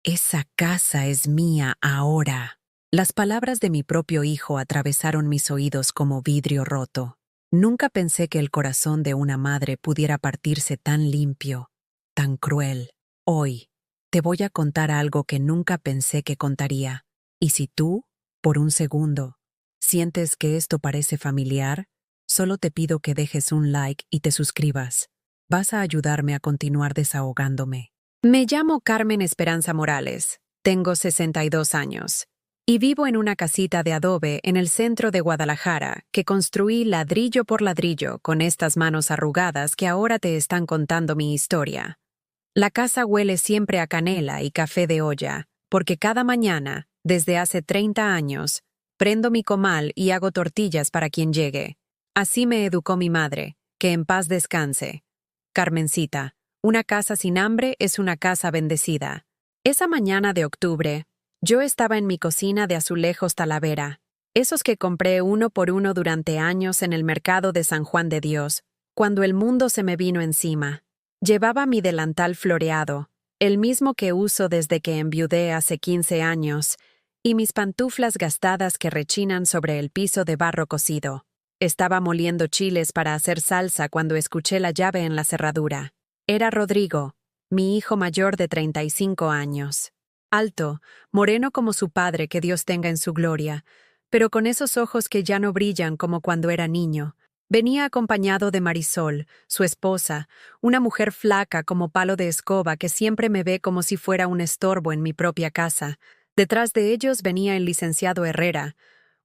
Esa casa es mía ahora. Las palabras de mi propio hijo atravesaron mis oídos como vidrio roto. Nunca pensé que el corazón de una madre pudiera partirse tan limpio, tan cruel. Hoy, te voy a contar algo que nunca pensé que contaría. Y si tú, por un segundo, sientes que esto parece familiar, solo te pido que dejes un like y te suscribas. Vas a ayudarme a continuar desahogándome. Me llamo Carmen Esperanza Morales, tengo 62 años, y vivo en una casita de adobe en el centro de Guadalajara que construí ladrillo por ladrillo con estas manos arrugadas que ahora te están contando mi historia. La casa huele siempre a canela y café de olla, porque cada mañana, desde hace 30 años, prendo mi comal y hago tortillas para quien llegue. Así me educó mi madre, que en paz descanse. Carmencita. Una casa sin hambre es una casa bendecida. Esa mañana de octubre, yo estaba en mi cocina de azulejos Talavera, esos que compré uno por uno durante años en el mercado de San Juan de Dios, cuando el mundo se me vino encima. Llevaba mi delantal floreado, el mismo que uso desde que enviudé hace 15 años, y mis pantuflas gastadas que rechinan sobre el piso de barro cocido. Estaba moliendo chiles para hacer salsa cuando escuché la llave en la cerradura. Era Rodrigo, mi hijo mayor de 35 años. Alto, moreno como su padre, que Dios tenga en su gloria, pero con esos ojos que ya no brillan como cuando era niño. Venía acompañado de Marisol, su esposa, una mujer flaca como palo de escoba que siempre me ve como si fuera un estorbo en mi propia casa. Detrás de ellos venía el licenciado Herrera,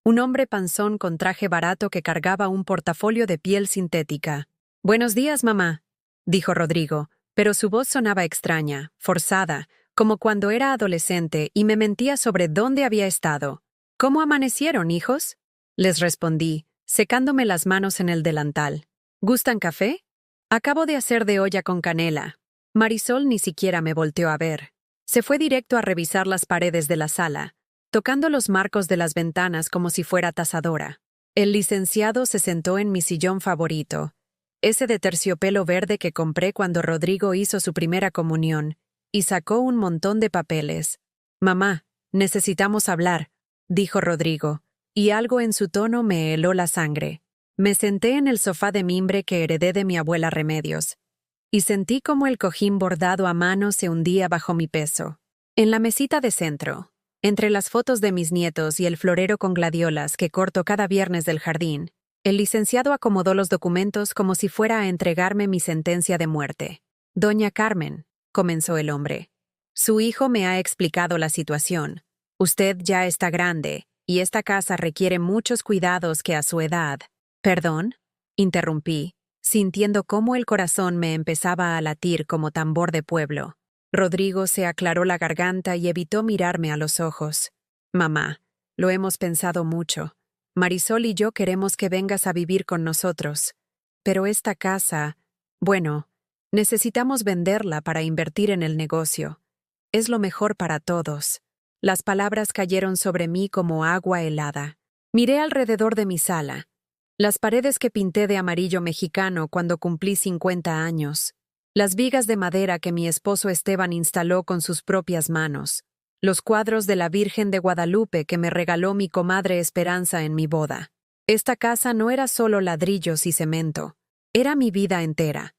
un hombre panzón con traje barato que cargaba un portafolio de piel sintética. «Buenos días, mamá», dijo Rodrigo, pero su voz sonaba extraña, forzada, como cuando era adolescente y me mentía sobre dónde había estado. «¿Cómo amanecieron, hijos?», les respondí, secándome las manos en el delantal. «¿Gustan café? Acabo de hacer de olla con canela». Marisol ni siquiera me volteó a ver. Se fue directo a revisar las paredes de la sala, tocando los marcos de las ventanas como si fuera tasadora. El licenciado se sentó en mi sillón favorito, ese de terciopelo verde que compré cuando Rodrigo hizo su primera comunión, y sacó un montón de papeles. «Mamá, necesitamos hablar», dijo Rodrigo, y algo en su tono me heló la sangre. Me senté en el sofá de mimbre que heredé de mi abuela Remedios, y sentí como el cojín bordado a mano se hundía bajo mi peso. En la mesita de centro, entre las fotos de mis nietos y el florero con gladiolas que corto cada viernes del jardín, el licenciado acomodó los documentos como si fuera a entregarme mi sentencia de muerte. «Doña Carmen», comenzó el hombre, «su hijo me ha explicado la situación. Usted ya está grande, y esta casa requiere muchos cuidados que a su edad». «¿Perdón?», interrumpí, sintiendo cómo el corazón me empezaba a latir como tambor de pueblo. Rodrigo se aclaró la garganta y evitó mirarme a los ojos. «Mamá, lo hemos pensado mucho. Marisol y yo queremos que vengas a vivir con nosotros. Pero esta casa, bueno, necesitamos venderla para invertir en el negocio. Es lo mejor para todos». Las palabras cayeron sobre mí como agua helada. Miré alrededor de mi sala. Las paredes que pinté de amarillo mexicano cuando cumplí 50 años. Las vigas de madera que mi esposo Esteban instaló con sus propias manos. Los cuadros de la Virgen de Guadalupe que me regaló mi comadre Esperanza en mi boda. Esta casa no era solo ladrillos y cemento. Era mi vida entera.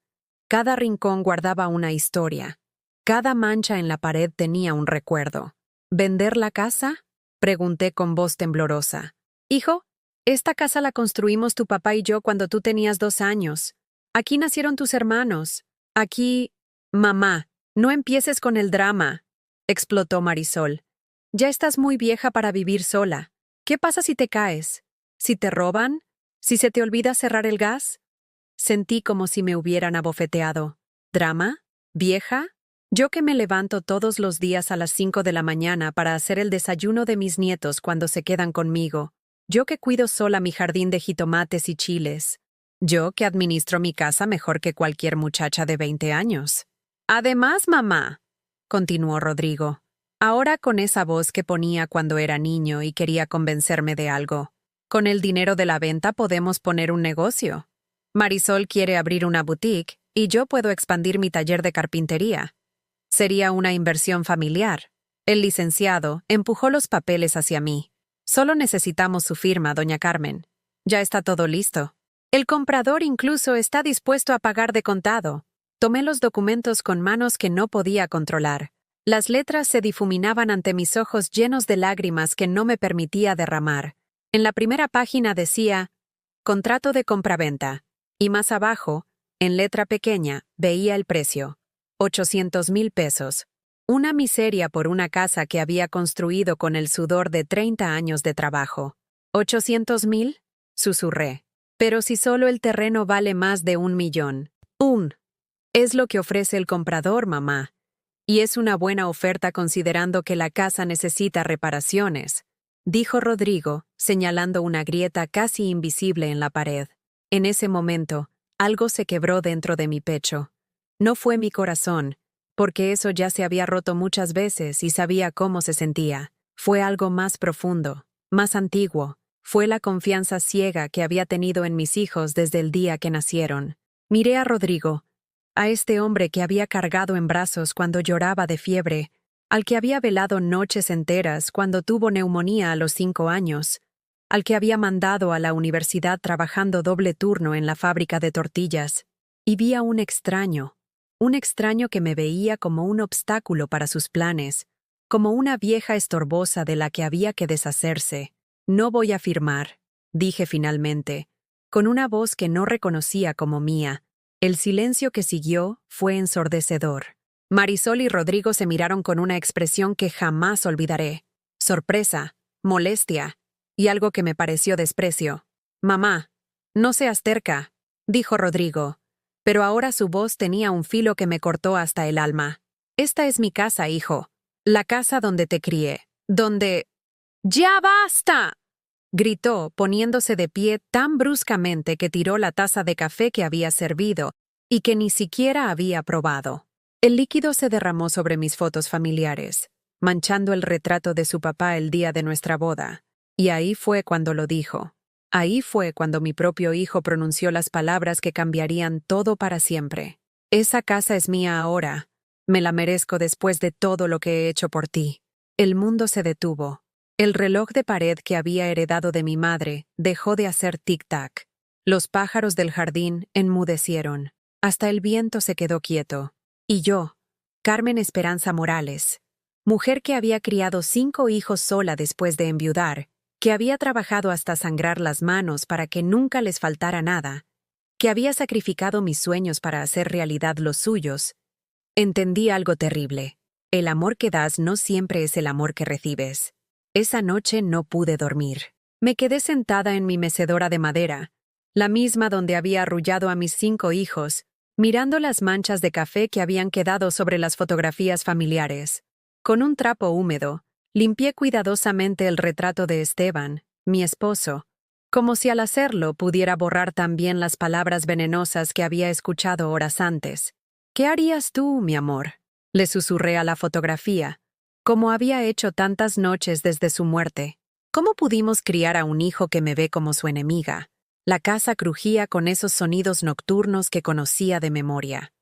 Cada rincón guardaba una historia. Cada mancha en la pared tenía un recuerdo. «¿Vender la casa?», pregunté con voz temblorosa. «Hijo, esta casa la construimos tu papá y yo cuando tú tenías 2 años. Aquí nacieron tus hermanos. Aquí...» «Mamá, no empieces con el drama», explotó Marisol. «Ya estás muy vieja para vivir sola. ¿Qué pasa si te caes? ¿Si te roban? ¿Si se te olvida cerrar el gas?» Sentí como si me hubieran abofeteado. ¿Drama? ¿Vieja? Yo que me levanto todos los días a las 5 de la mañana para hacer el desayuno de mis nietos cuando se quedan conmigo. Yo que cuido sola mi jardín de jitomates y chiles. Yo que administro mi casa mejor que cualquier muchacha de 20 años. «Además, mamá», continuó Rodrigo, ahora con esa voz que ponía cuando era niño y quería convencerme de algo, «con el dinero de la venta podemos poner un negocio. Marisol quiere abrir una boutique y yo puedo expandir mi taller de carpintería. Sería una inversión familiar. El licenciado empujó los papeles hacia mí. Solo necesitamos su firma, doña Carmen. Ya está todo listo. El comprador incluso está dispuesto a pagar de contado. Tomé los documentos con manos que no podía controlar. Las letras se difuminaban ante mis ojos llenos de lágrimas que no me permitía derramar. En la primera página decía, contrato de compraventa. Y más abajo, en letra pequeña, veía el precio. 800,000 pesos. Una miseria por una casa que había construido con el sudor de 30 años de trabajo. ¿800,000? Susurré. Pero si solo el terreno vale más de 1,000,000. Es lo que ofrece el comprador, mamá. Y es una buena oferta considerando que la casa necesita reparaciones, dijo Rodrigo, señalando una grieta casi invisible en la pared. En ese momento, algo se quebró dentro de mi pecho. No fue mi corazón, porque eso ya se había roto muchas veces y sabía cómo se sentía. Fue algo más profundo, más antiguo. Fue la confianza ciega que había tenido en mis hijos desde el día que nacieron. Miré a Rodrigo, a este hombre que había cargado en brazos cuando lloraba de fiebre, al que había velado noches enteras cuando tuvo neumonía a los 5 años, al que había mandado a la universidad trabajando doble turno en la fábrica de tortillas, y vi a un extraño que me veía como un obstáculo para sus planes, como una vieja estorbosa de la que había que deshacerse. No voy a firmar, dije finalmente, con una voz que no reconocía como mía. El silencio que siguió fue ensordecedor. Marisol y Rodrigo se miraron con una expresión que jamás olvidaré. Sorpresa, molestia y algo que me pareció desprecio. «Mamá, no seas terca», dijo Rodrigo, pero ahora su voz tenía un filo que me cortó hasta el alma. «Esta es mi casa, hijo. La casa donde te crié. Donde...» «¡Ya basta!», gritó, poniéndose de pie tan bruscamente que tiró la taza de café que había servido y que ni siquiera había probado. El líquido se derramó sobre mis fotos familiares, manchando el retrato de su papá el día de nuestra boda. Y ahí fue cuando lo dijo. Ahí fue cuando mi propio hijo pronunció las palabras que cambiarían todo para siempre. «Esa casa es mía ahora. Me la merezco después de todo lo que he hecho por ti». El mundo se detuvo. El reloj de pared que había heredado de mi madre dejó de hacer tic-tac. Los pájaros del jardín enmudecieron. Hasta el viento se quedó quieto. Y yo, Carmen Esperanza Morales, mujer que había criado 5 hijos sola después de enviudar, que había trabajado hasta sangrar las manos para que nunca les faltara nada, que había sacrificado mis sueños para hacer realidad los suyos, entendí algo terrible. El amor que das no siempre es el amor que recibes. Esa noche no pude dormir. Me quedé sentada en mi mecedora de madera, la misma donde había arrullado a mis 5 hijos, mirando las manchas de café que habían quedado sobre las fotografías familiares. Con un trapo húmedo, limpié cuidadosamente el retrato de Esteban, mi esposo, como si al hacerlo pudiera borrar también las palabras venenosas que había escuchado horas antes. «¿Qué harías tú, mi amor?», le susurré a la fotografía, como había hecho tantas noches desde su muerte. ¿Cómo pudimos criar a un hijo que me ve como su enemiga? La casa crujía con esos sonidos nocturnos que conocía de memoria.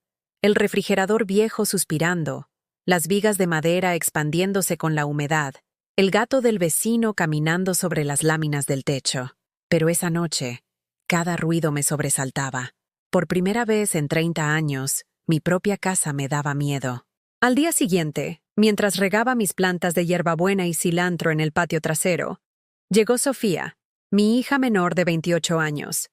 El refrigerador viejo suspirando, las vigas de madera expandiéndose con la humedad, el gato del vecino caminando sobre las láminas del techo. Pero esa noche, cada ruido me sobresaltaba. Por primera vez en 30 años, mi propia casa me daba miedo. Al día siguiente, mientras regaba mis plantas de hierbabuena y cilantro en el patio trasero, llegó Sofía, mi hija menor de 28 años.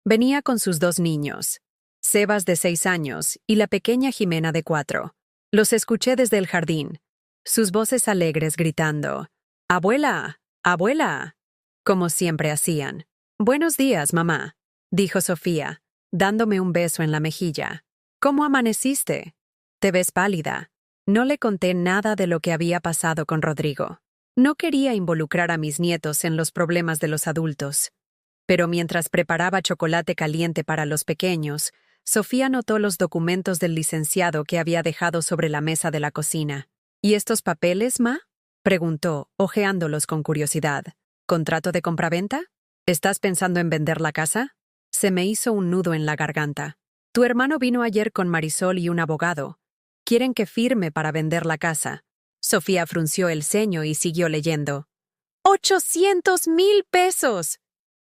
Venía con sus 2 niños, Sebas de 6 años y la pequeña Jimena de 4. Los escuché desde el jardín, sus voces alegres gritando, «¡Abuela! ¡Abuela!», como siempre hacían. «Buenos días, mamá», dijo Sofía, dándome un beso en la mejilla. «¿Cómo amaneciste? Te ves pálida». No le conté nada de lo que había pasado con Rodrigo. No quería involucrar a mis nietos en los problemas de los adultos. Pero mientras preparaba chocolate caliente para los pequeños, Sofía notó los documentos del licenciado que había dejado sobre la mesa de la cocina. «¿Y estos papeles, ma?», preguntó, hojeándolos con curiosidad. «¿Contrato de compraventa? ¿Estás pensando en vender la casa?». Se me hizo un nudo en la garganta. «Tu hermano vino ayer con Marisol y un abogado. Quieren que firme para vender la casa». Sofía frunció el ceño y siguió leyendo. ¡800,000 pesos!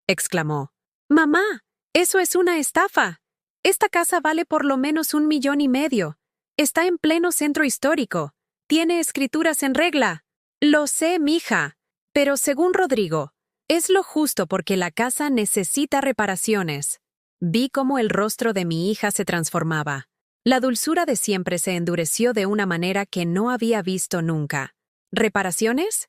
Exclamó. Mamá, eso es una estafa. Esta casa vale por lo menos 1,5 millones. Está en pleno centro histórico. Tiene escrituras en regla. Lo sé, mija. Pero según Rodrigo, es lo justo porque la casa necesita reparaciones. Vi cómo el rostro de mi hija se transformaba. La dulzura de siempre se endureció de una manera que no había visto nunca. ¿Reparaciones?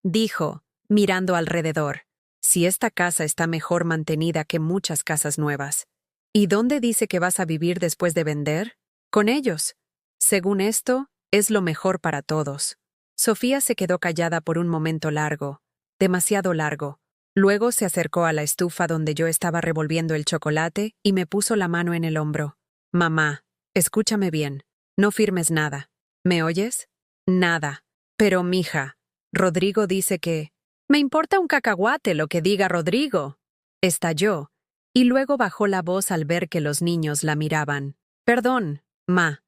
Dijo, mirando alrededor. Si esta casa está mejor mantenida que muchas casas nuevas. ¿Y dónde dice que vas a vivir después de vender? Con ellos. Según esto, es lo mejor para todos. Sofía se quedó callada por un momento largo, demasiado largo. Luego se acercó a la estufa donde yo estaba revolviendo el chocolate y me puso la mano en el hombro. Mamá, escúchame bien. No firmes nada. ¿Me oyes? Nada. Pero, mija, Rodrigo dice que... Me importa un cacahuate lo que diga Rodrigo. Estalló, y luego bajó la voz al ver que los niños la miraban. Perdón, ma,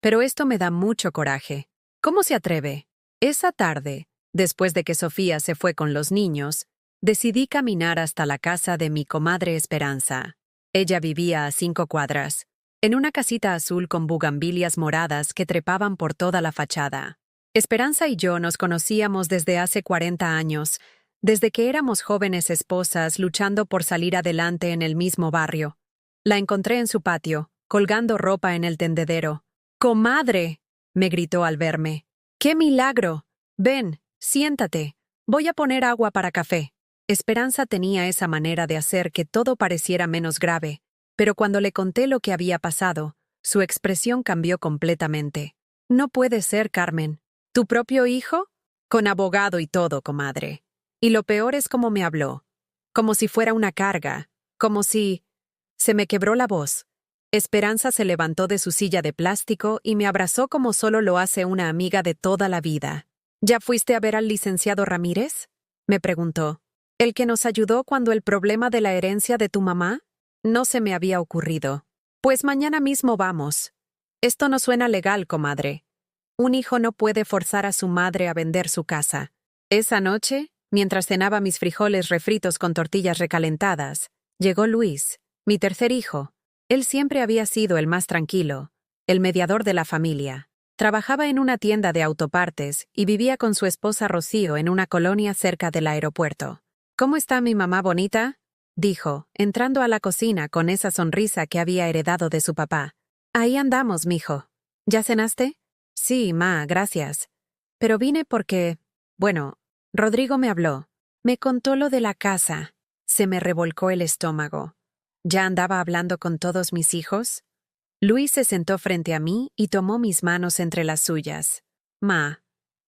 pero esto me da mucho coraje. ¿Cómo se atreve? Esa tarde, después de que Sofía se fue con los niños, decidí caminar hasta la casa de mi comadre Esperanza. Ella vivía a 5 cuadras, en una casita azul con bugambilias moradas que trepaban por toda la fachada. Esperanza y yo nos conocíamos desde hace 40 años, desde que éramos jóvenes esposas luchando por salir adelante en el mismo barrio. La encontré en su patio, colgando ropa en el tendedero. ¡Comadre!, me gritó al verme. ¡Qué milagro! Ven, siéntate. Voy a poner agua para café. Esperanza tenía esa manera de hacer que todo pareciera menos grave, pero cuando le conté lo que había pasado, su expresión cambió completamente. No puede ser, Carmen. ¿Tu propio hijo? Con abogado y todo, comadre. Y lo peor es cómo me habló. Como si fuera una carga. Como si... Se me quebró la voz. Esperanza se levantó de su silla de plástico y me abrazó como solo lo hace una amiga de toda la vida. ¿Ya fuiste a ver al licenciado Ramírez?, me preguntó. ¿El que nos ayudó cuando el problema de la herencia de tu mamá? No se me había ocurrido. Pues mañana mismo vamos. Esto no suena legal, comadre. Un hijo no puede forzar a su madre a vender su casa. Esa noche, mientras cenaba mis frijoles refritos con tortillas recalentadas, llegó Luis, mi tercer hijo. Él siempre había sido el más tranquilo, el mediador de la familia. Trabajaba en una tienda de autopartes y vivía con su esposa Rocío en una colonia cerca del aeropuerto. ¿Cómo está mi mamá bonita?, dijo, entrando a la cocina con esa sonrisa que había heredado de su papá. Ahí andamos, mijo. ¿Ya cenaste? Sí, ma, gracias. Pero vine porque... Bueno, Rodrigo me habló. Me contó lo de la casa. Se me revolcó el estómago. ¿Ya andaba hablando con todos mis hijos? Luis se sentó frente a mí y tomó mis manos entre las suyas. Ma,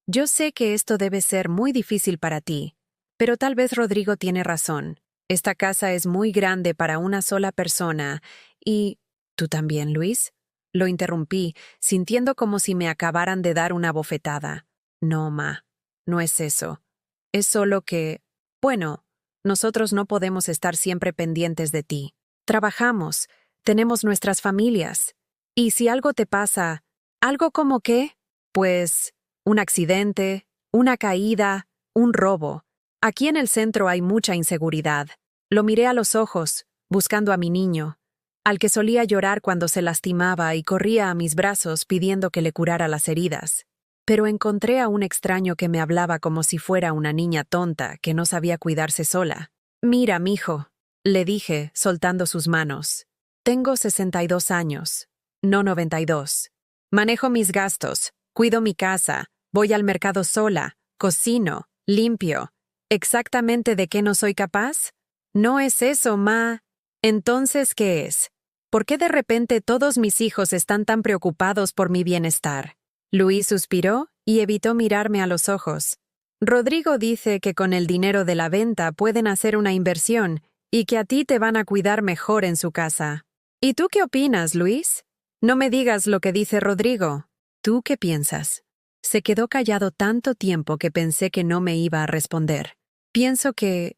yo sé que esto debe ser muy difícil para ti, pero tal vez Rodrigo tiene razón. Esta casa es muy grande para una sola persona y... ¿Tú también, Luis? Lo interrumpí, sintiendo como si me acabaran de dar una bofetada. No, ma, no es eso. Es solo que... Bueno, nosotros no podemos estar siempre pendientes de ti. Trabajamos, tenemos nuestras familias. Y si algo te pasa, ¿algo como qué? Pues, un accidente, una caída, un robo. Aquí en el centro hay mucha inseguridad. Lo miré a los ojos, buscando a mi niño, al que solía llorar cuando se lastimaba y corría a mis brazos pidiendo que le curara las heridas. Pero encontré a un extraño que me hablaba como si fuera una niña tonta que no sabía cuidarse sola. Mira, mijo, le dije, soltando sus manos. Tengo 62 años, no 92. Manejo mis gastos, cuido mi casa, voy al mercado sola, cocino, limpio. ¿Exactamente de qué no soy capaz? No es eso, ma. Entonces, ¿qué es? ¿Por qué de repente todos mis hijos están tan preocupados por mi bienestar? Luis suspiró y evitó mirarme a los ojos. Rodrigo dice que con el dinero de la venta pueden hacer una inversión y que a ti te van a cuidar mejor en su casa. ¿Y tú qué opinas, Luis? No me digas lo que dice Rodrigo. ¿Tú qué piensas? Se quedó callado tanto tiempo que pensé que no me iba a responder. Pienso que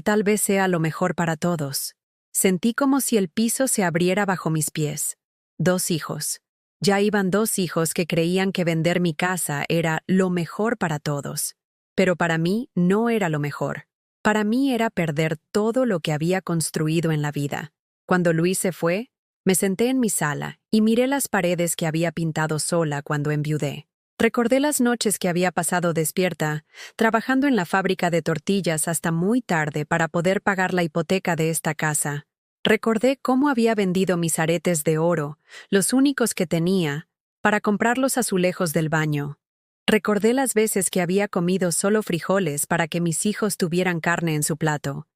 tal vez sea lo mejor para todos. Sentí como si el piso se abriera bajo mis pies. 2 hijos. Ya iban 2 hijos que creían que vender mi casa era lo mejor para todos. Pero para mí no era lo mejor. Para mí era perder todo lo que había construido en la vida. Cuando Luis se fue, me senté en mi sala y miré las paredes que había pintado sola cuando enviudé. Recordé las noches que había pasado despierta, trabajando en la fábrica de tortillas hasta muy tarde para poder pagar la hipoteca de esta casa. Recordé cómo había vendido mis aretes de oro, los únicos que tenía, para comprar los azulejos del baño. Recordé las veces que había comido solo frijoles para que mis hijos tuvieran carne en su plato.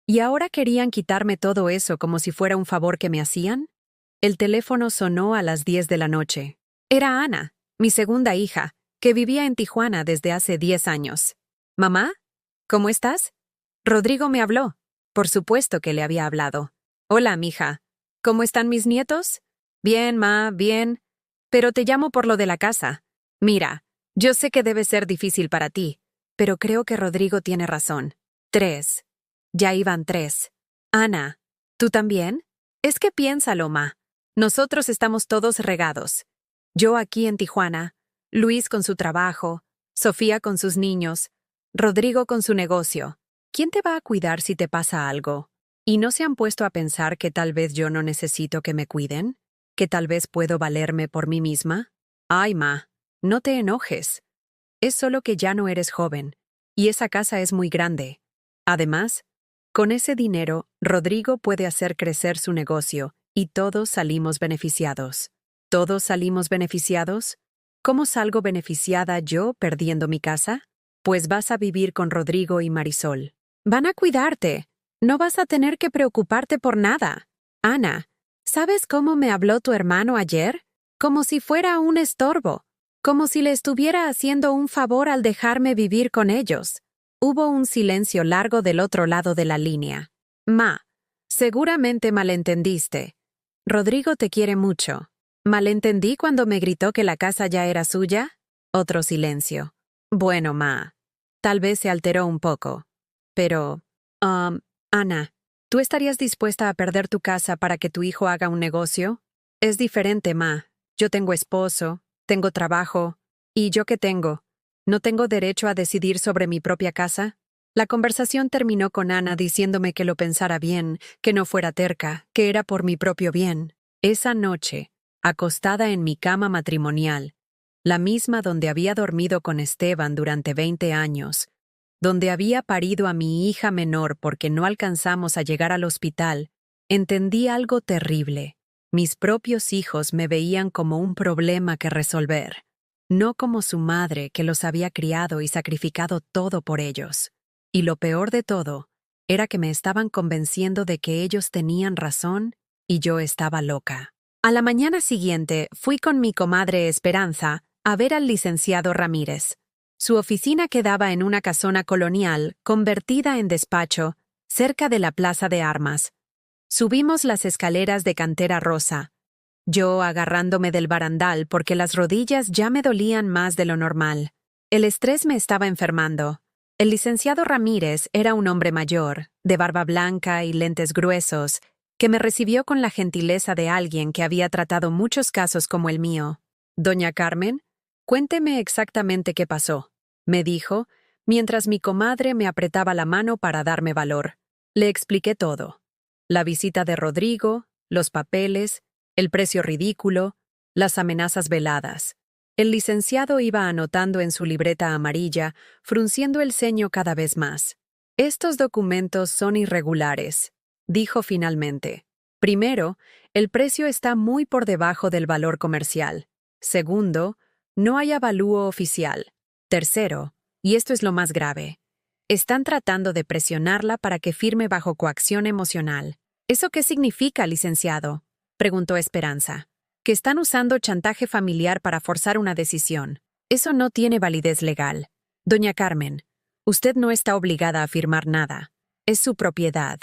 ¿Y ahora querían quitarme todo eso como si fuera un favor que me hacían? El teléfono sonó a las 10 de la noche. Era Ana, mi segunda hija, que vivía en Tijuana desde hace 10 años. «¿Mamá? ¿Cómo estás?» Rodrigo me habló. Por supuesto que le había hablado. «Hola, mija. ¿Cómo están mis nietos?» «Bien, ma, bien. Pero te llamo por lo de la casa. Mira, yo sé que debe ser difícil para ti, pero creo que Rodrigo tiene razón. 3. Ya iban 3. Ana, ¿tú también? Es que piénsalo, ma. Nosotros estamos todos regados. Yo aquí en Tijuana, Luis con su trabajo, Sofía con sus niños, Rodrigo con su negocio. ¿Quién te va a cuidar si te pasa algo? ¿Y no se han puesto a pensar que tal vez yo no necesito que me cuiden? ¿Que tal vez puedo valerme por mí misma? Ay, ma, no te enojes. Es solo que ya no eres joven, y esa casa es muy grande. Además, con ese dinero, Rodrigo puede hacer crecer su negocio, y todos salimos beneficiados. ¿Todos salimos beneficiados? ¿Cómo salgo beneficiada yo perdiendo mi casa? Pues vas a vivir con Rodrigo y Marisol. Van a cuidarte. No vas a tener que preocuparte por nada. Ana, ¿sabes cómo me habló tu hermano ayer? Como si fuera un estorbo. Como si le estuviera haciendo un favor al dejarme vivir con ellos. Hubo un silencio largo del otro lado de la línea. Ma, seguramente malentendiste. Rodrigo te quiere mucho. ¿Malentendí cuando me gritó que la casa ya era suya? Otro silencio. Bueno, ma, tal vez se alteró un poco. Pero, Ana, ¿tú estarías dispuesta a perder tu casa para que tu hijo haga un negocio? Es diferente, ma. Yo tengo esposo, tengo trabajo. ¿Y yo qué tengo? ¿No tengo derecho a decidir sobre mi propia casa? La conversación terminó con Ana diciéndome que lo pensara bien, que no fuera terca, que era por mi propio bien. Esa noche, acostada en mi cama matrimonial, la misma donde había dormido con Esteban durante 20 años, donde había parido a mi hija menor porque no alcanzamos a llegar al hospital, entendí algo terrible. Mis propios hijos me veían como un problema que resolver, no como su madre que los había criado y sacrificado todo por ellos. Y lo peor de todo era que me estaban convenciendo de que ellos tenían razón y yo estaba loca. A la mañana siguiente fui con mi comadre Esperanza a ver al licenciado Ramírez. Su oficina quedaba en una casona colonial convertida en despacho, cerca de la Plaza de Armas. Subimos las escaleras de cantera rosa, yo agarrándome del barandal porque las rodillas ya me dolían más de lo normal. El estrés me estaba enfermando. El licenciado Ramírez era un hombre mayor, de barba blanca y lentes gruesos, que me recibió con la gentileza de alguien que había tratado muchos casos como el mío. «Doña Carmen, cuénteme exactamente qué pasó», me dijo, mientras mi comadre me apretaba la mano para darme valor. Le expliqué todo. La visita de Rodrigo, los papeles, el precio ridículo, las amenazas veladas. El licenciado iba anotando en su libreta amarilla, frunciendo el ceño cada vez más. «Estos documentos son irregulares», dijo finalmente. «Primero, el precio está muy por debajo del valor comercial. Segundo, no hay avalúo oficial. Tercero, y esto es lo más grave, están tratando de presionarla para que firme bajo coacción emocional». «¿Eso qué significa, licenciado?», preguntó Esperanza. «Que están usando chantaje familiar para forzar una decisión. Eso no tiene validez legal. Doña Carmen, usted no está obligada a firmar nada. Es su propiedad,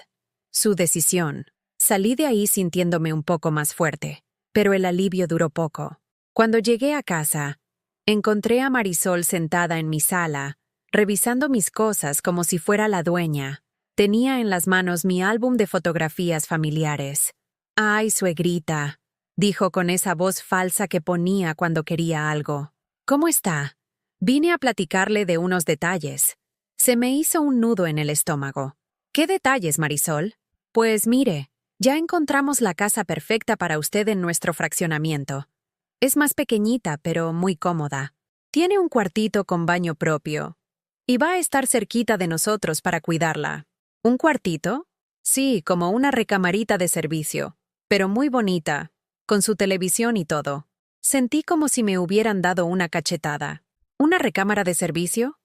su decisión». Salí de ahí sintiéndome un poco más fuerte, pero el alivio duró poco. Cuando llegué a casa, encontré a Marisol sentada en mi sala, revisando mis cosas como si fuera la dueña. Tenía en las manos mi álbum de fotografías familiares. «Ay, suegrita, dijo con esa voz falsa que ponía cuando quería algo. ¿Cómo está? Vine a platicarle de unos detalles. Se me hizo un nudo en el estómago. ¿Qué detalles, Marisol? Pues mire, ya encontramos la casa perfecta para usted en nuestro fraccionamiento. Es más pequeñita, pero muy cómoda. Tiene un cuartito con baño propio. Y va a estar cerquita de nosotros para cuidarla. ¿Un cuartito? Sí, como una recamarita de servicio, pero muy bonita, con su televisión y todo. Sentí como si me hubieran dado una cachetada. ¿Una recámara de servicio?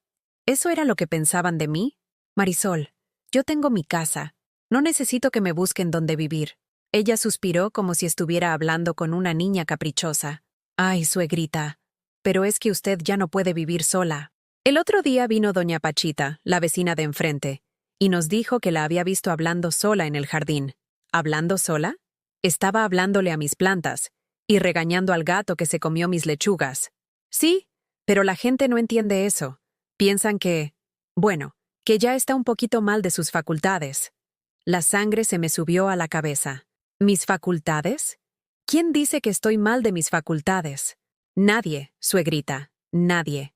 ¿Eso era lo que pensaban de mí? Marisol, yo tengo mi casa. No necesito que me busquen dónde vivir. Ella suspiró como si estuviera hablando con una niña caprichosa. Ay, suegrita, pero es que usted ya no puede vivir sola. El otro día vino doña Pachita, la vecina de enfrente, y nos dijo que la había visto hablando sola en el jardín. ¿Hablando sola? Estaba hablándole a mis plantas y regañando al gato que se comió mis lechugas. Sí, pero la gente no entiende eso. Piensan bueno, que ya está un poquito mal de sus facultades. La sangre se me subió a la cabeza. ¿Mis facultades? ¿Quién dice que estoy mal de mis facultades? Nadie, suegrita, nadie.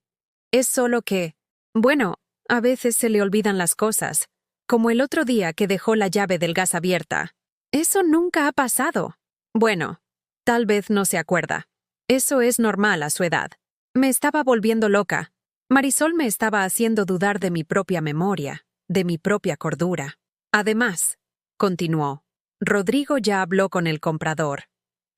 Es solo que, bueno, a veces se le olvidan las cosas, como el otro día que dejó la llave del gas abierta. Eso nunca ha pasado. Bueno, tal vez no se acuerda. Eso es normal a su edad. Me estaba volviendo loca. Marisol me estaba haciendo dudar de mi propia memoria, de mi propia cordura. Además, continuó, Rodrigo ya habló con el comprador.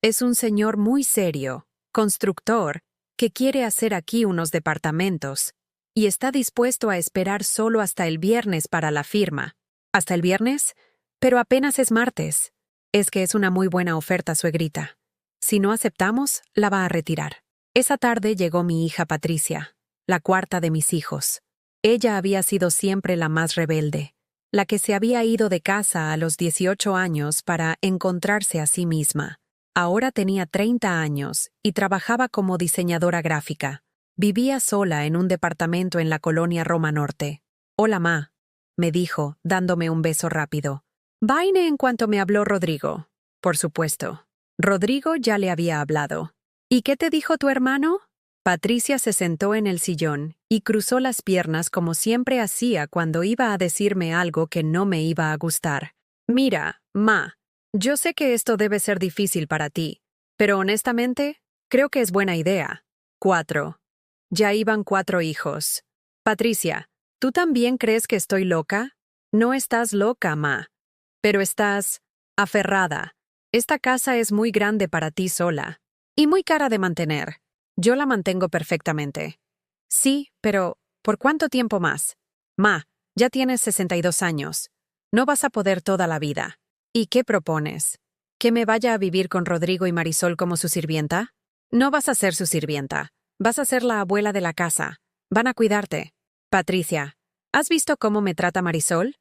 Es un señor muy serio, constructor, que quiere hacer aquí unos departamentos, y está dispuesto a esperar solo hasta el viernes para la firma. ¿Hasta el viernes? Pero apenas es martes. Es que es una muy buena oferta, suegrita. Si no aceptamos, la va a retirar. Esa tarde llegó mi hija Patricia, la cuarta de mis hijos. Ella había sido siempre la más rebelde, la que se había ido de casa a los 18 años para encontrarse a sí misma. Ahora tenía 30 años y trabajaba como diseñadora gráfica. Vivía sola en un departamento en la colonia Roma Norte. «Hola, ma», me dijo, dándome un beso rápido. Vaine en cuanto me habló Rodrigo. Por supuesto. Rodrigo ya le había hablado. ¿Y qué te dijo tu hermano? Patricia se sentó en el sillón y cruzó las piernas como siempre hacía cuando iba a decirme algo que no me iba a gustar. Mira, ma, yo sé que esto debe ser difícil para ti, pero honestamente, creo que es buena idea. 4. Ya iban 4 hijos. Patricia, ¿tú también crees que estoy loca? No estás loca, ma. Pero estás aferrada. Esta casa es muy grande para ti sola. Y muy cara de mantener. Yo la mantengo perfectamente. Sí, pero ¿por cuánto tiempo más? Ma, ya tienes 62 años. No vas a poder toda la vida. ¿Y qué propones? ¿Que me vaya a vivir con Rodrigo y Marisol como su sirvienta? No vas a ser su sirvienta. Vas a ser la abuela de la casa. Van a cuidarte. Patricia, ¿has visto cómo me trata Marisol?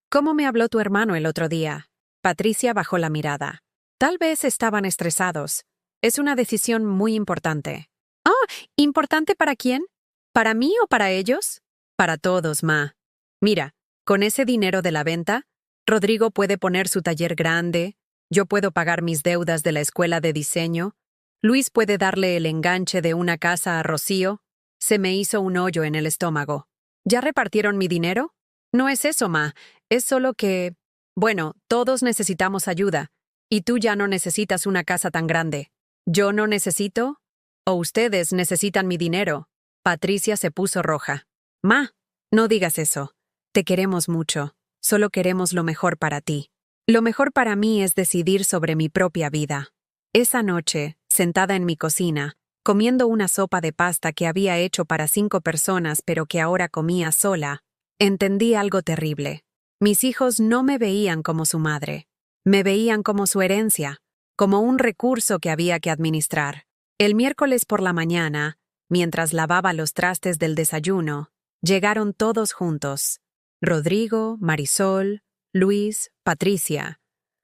¿Cómo me habló tu hermano el otro día? Patricia bajó la mirada. Tal vez estaban estresados. Es una decisión muy importante. Oh, ¿importante para quién? ¿Para mí o para ellos? Para todos, ma. Mira, con ese dinero de la venta, Rodrigo puede poner su taller grande, yo puedo pagar mis deudas de la escuela de diseño, Luis puede darle el enganche de una casa a Rocío. Se me hizo un hoyo en el estómago. ¿Ya repartieron mi dinero? No es eso, ma. Es solo que, bueno, todos necesitamos ayuda, y tú ya no necesitas una casa tan grande. ¿Yo no necesito? ¿O ustedes necesitan mi dinero? Patricia se puso roja. Ma, no digas eso. Te queremos mucho. Solo queremos lo mejor para ti. Lo mejor para mí es decidir sobre mi propia vida. Esa noche, sentada en mi cocina, comiendo una sopa de pasta que había hecho para 5 personas pero que ahora comía sola, entendí algo terrible. Mis hijos no me veían como su madre. Me veían como su herencia, como un recurso que había que administrar. El miércoles por la mañana, mientras lavaba los trastes del desayuno, llegaron todos juntos. Rodrigo, Marisol, Luis, Patricia.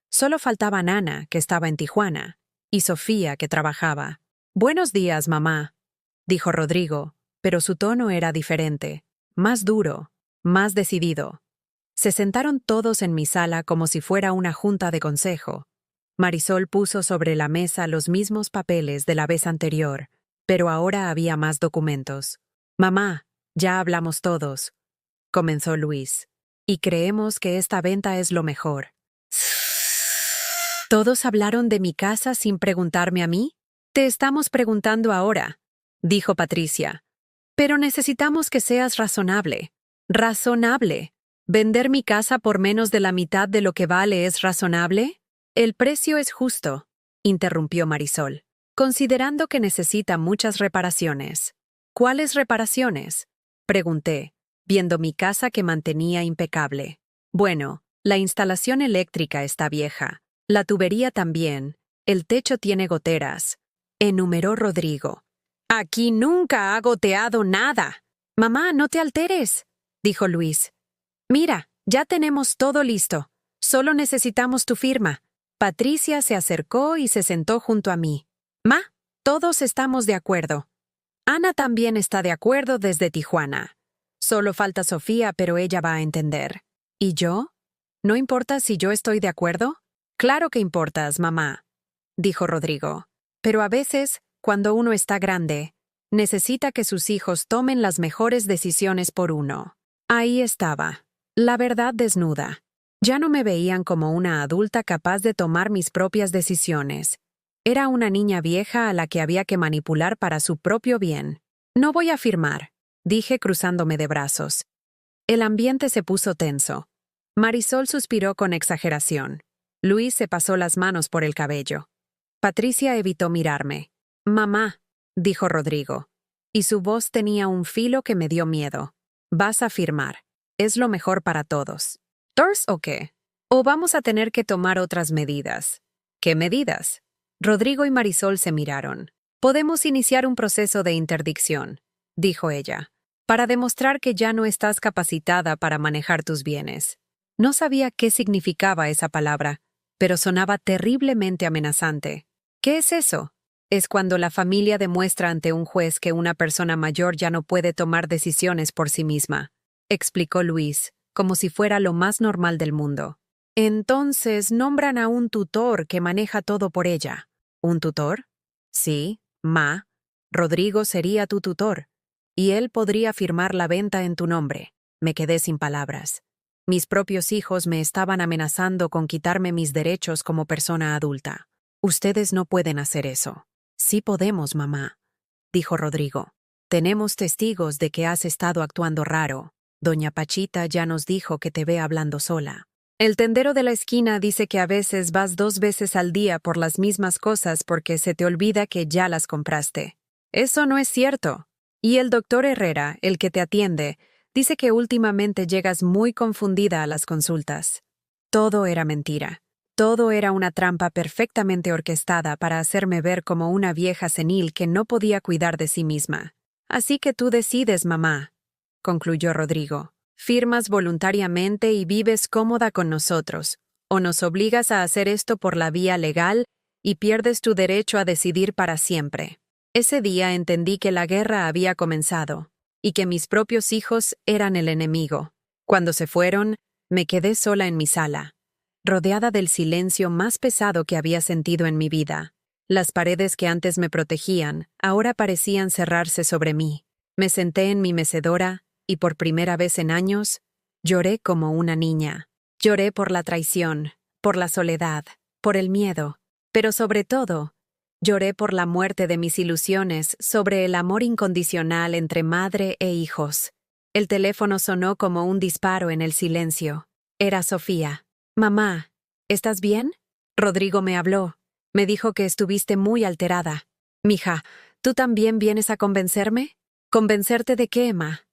Solo faltaba Ana, que estaba en Tijuana, y Sofía, que trabajaba. «Buenos días, mamá», dijo Rodrigo, pero su tono era diferente, más duro, más decidido. Se sentaron todos en mi sala como si fuera una junta de consejo. Marisol puso sobre la mesa los mismos papeles de la vez anterior, pero ahora había más documentos. Mamá, ya hablamos todos, comenzó Luis, y creemos que esta venta es lo mejor. ¿Todos hablaron de mi casa sin preguntarme a mí? Te estamos preguntando ahora, dijo Patricia. Pero necesitamos que seas razonable. ¿Razonable? ¿Vender mi casa por menos de la mitad de lo que vale es razonable? El precio es justo, interrumpió Marisol, considerando que necesita muchas reparaciones. ¿Cuáles reparaciones? Pregunté, viendo mi casa que mantenía impecable. Bueno, la instalación eléctrica está vieja, la tubería también, el techo tiene goteras, enumeró Rodrigo. Aquí nunca ha goteado nada. Mamá, no te alteres, dijo Luis. Mira, ya tenemos todo listo. Solo necesitamos tu firma. Patricia se acercó y se sentó junto a mí. Ma, todos estamos de acuerdo. Ana también está de acuerdo desde Tijuana. Solo falta Sofía, pero ella va a entender. ¿Y yo? ¿No importa si yo estoy de acuerdo? Claro que importas, mamá, dijo Rodrigo. Pero a veces, cuando uno está grande, necesita que sus hijos tomen las mejores decisiones por uno. Ahí estaba, la verdad desnuda. Ya no me veían como una adulta capaz de tomar mis propias decisiones. Era una niña vieja a la que había que manipular para su propio bien. No voy a firmar, dije cruzándome de brazos. El ambiente se puso tenso. Marisol suspiró con exageración. Luis se pasó las manos por el cabello. Patricia evitó mirarme. Mamá, dijo Rodrigo, y su voz tenía un filo que me dio miedo. Vas a firmar. Es lo mejor para todos. ¿Tors o qué? ¿O vamos a tener que tomar otras medidas? ¿Qué medidas? Rodrigo y Marisol se miraron. Podemos iniciar un proceso de interdicción, dijo ella, para demostrar que ya no estás capacitada para manejar tus bienes. No sabía qué significaba esa palabra, pero sonaba terriblemente amenazante. ¿Qué es eso? Es cuando la familia demuestra ante un juez que una persona mayor ya no puede tomar decisiones por sí misma, explicó Luis, como si fuera lo más normal del mundo. Entonces nombran a un tutor que maneja todo por ella. ¿Un tutor? Sí, Ma. Rodrigo sería tu tutor, y él podría firmar la venta en tu nombre. Me quedé sin palabras. Mis propios hijos me estaban amenazando con quitarme mis derechos como persona adulta. Ustedes no pueden hacer eso. Sí podemos, mamá, dijo Rodrigo. Tenemos testigos de que has estado actuando raro. Doña Pachita ya nos dijo que te ve hablando sola. El tendero de la esquina dice que a veces vas 2 veces al día por las mismas cosas porque se te olvida que ya las compraste. Eso no es cierto. Y el doctor Herrera, el que te atiende, dice que últimamente llegas muy confundida a las consultas. Todo era mentira. Todo era una trampa perfectamente orquestada para hacerme ver como una vieja senil que no podía cuidar de sí misma. Así que tú decides, mamá, concluyó Rodrigo. Firmas voluntariamente y vives cómoda con nosotros, o nos obligas a hacer esto por la vía legal y pierdes tu derecho a decidir para siempre. Ese día entendí que la guerra había comenzado y que mis propios hijos eran el enemigo. Cuando se fueron, me quedé sola en mi sala, rodeada del silencio más pesado que había sentido en mi vida. Las paredes que antes me protegían ahora parecían cerrarse sobre mí. Me senté en mi mecedora y por primera vez en años, lloré como una niña. Lloré por la traición, por la soledad, por el miedo, pero sobre todo, lloré por la muerte de mis ilusiones sobre el amor incondicional entre madre e hijos. El teléfono sonó como un disparo en el silencio. Era Sofía. Mamá, ¿estás bien? Rodrigo me habló. Me dijo que estuviste muy alterada. Mija, ¿tú también vienes a convencerme? ¿Convencerte de qué, ma?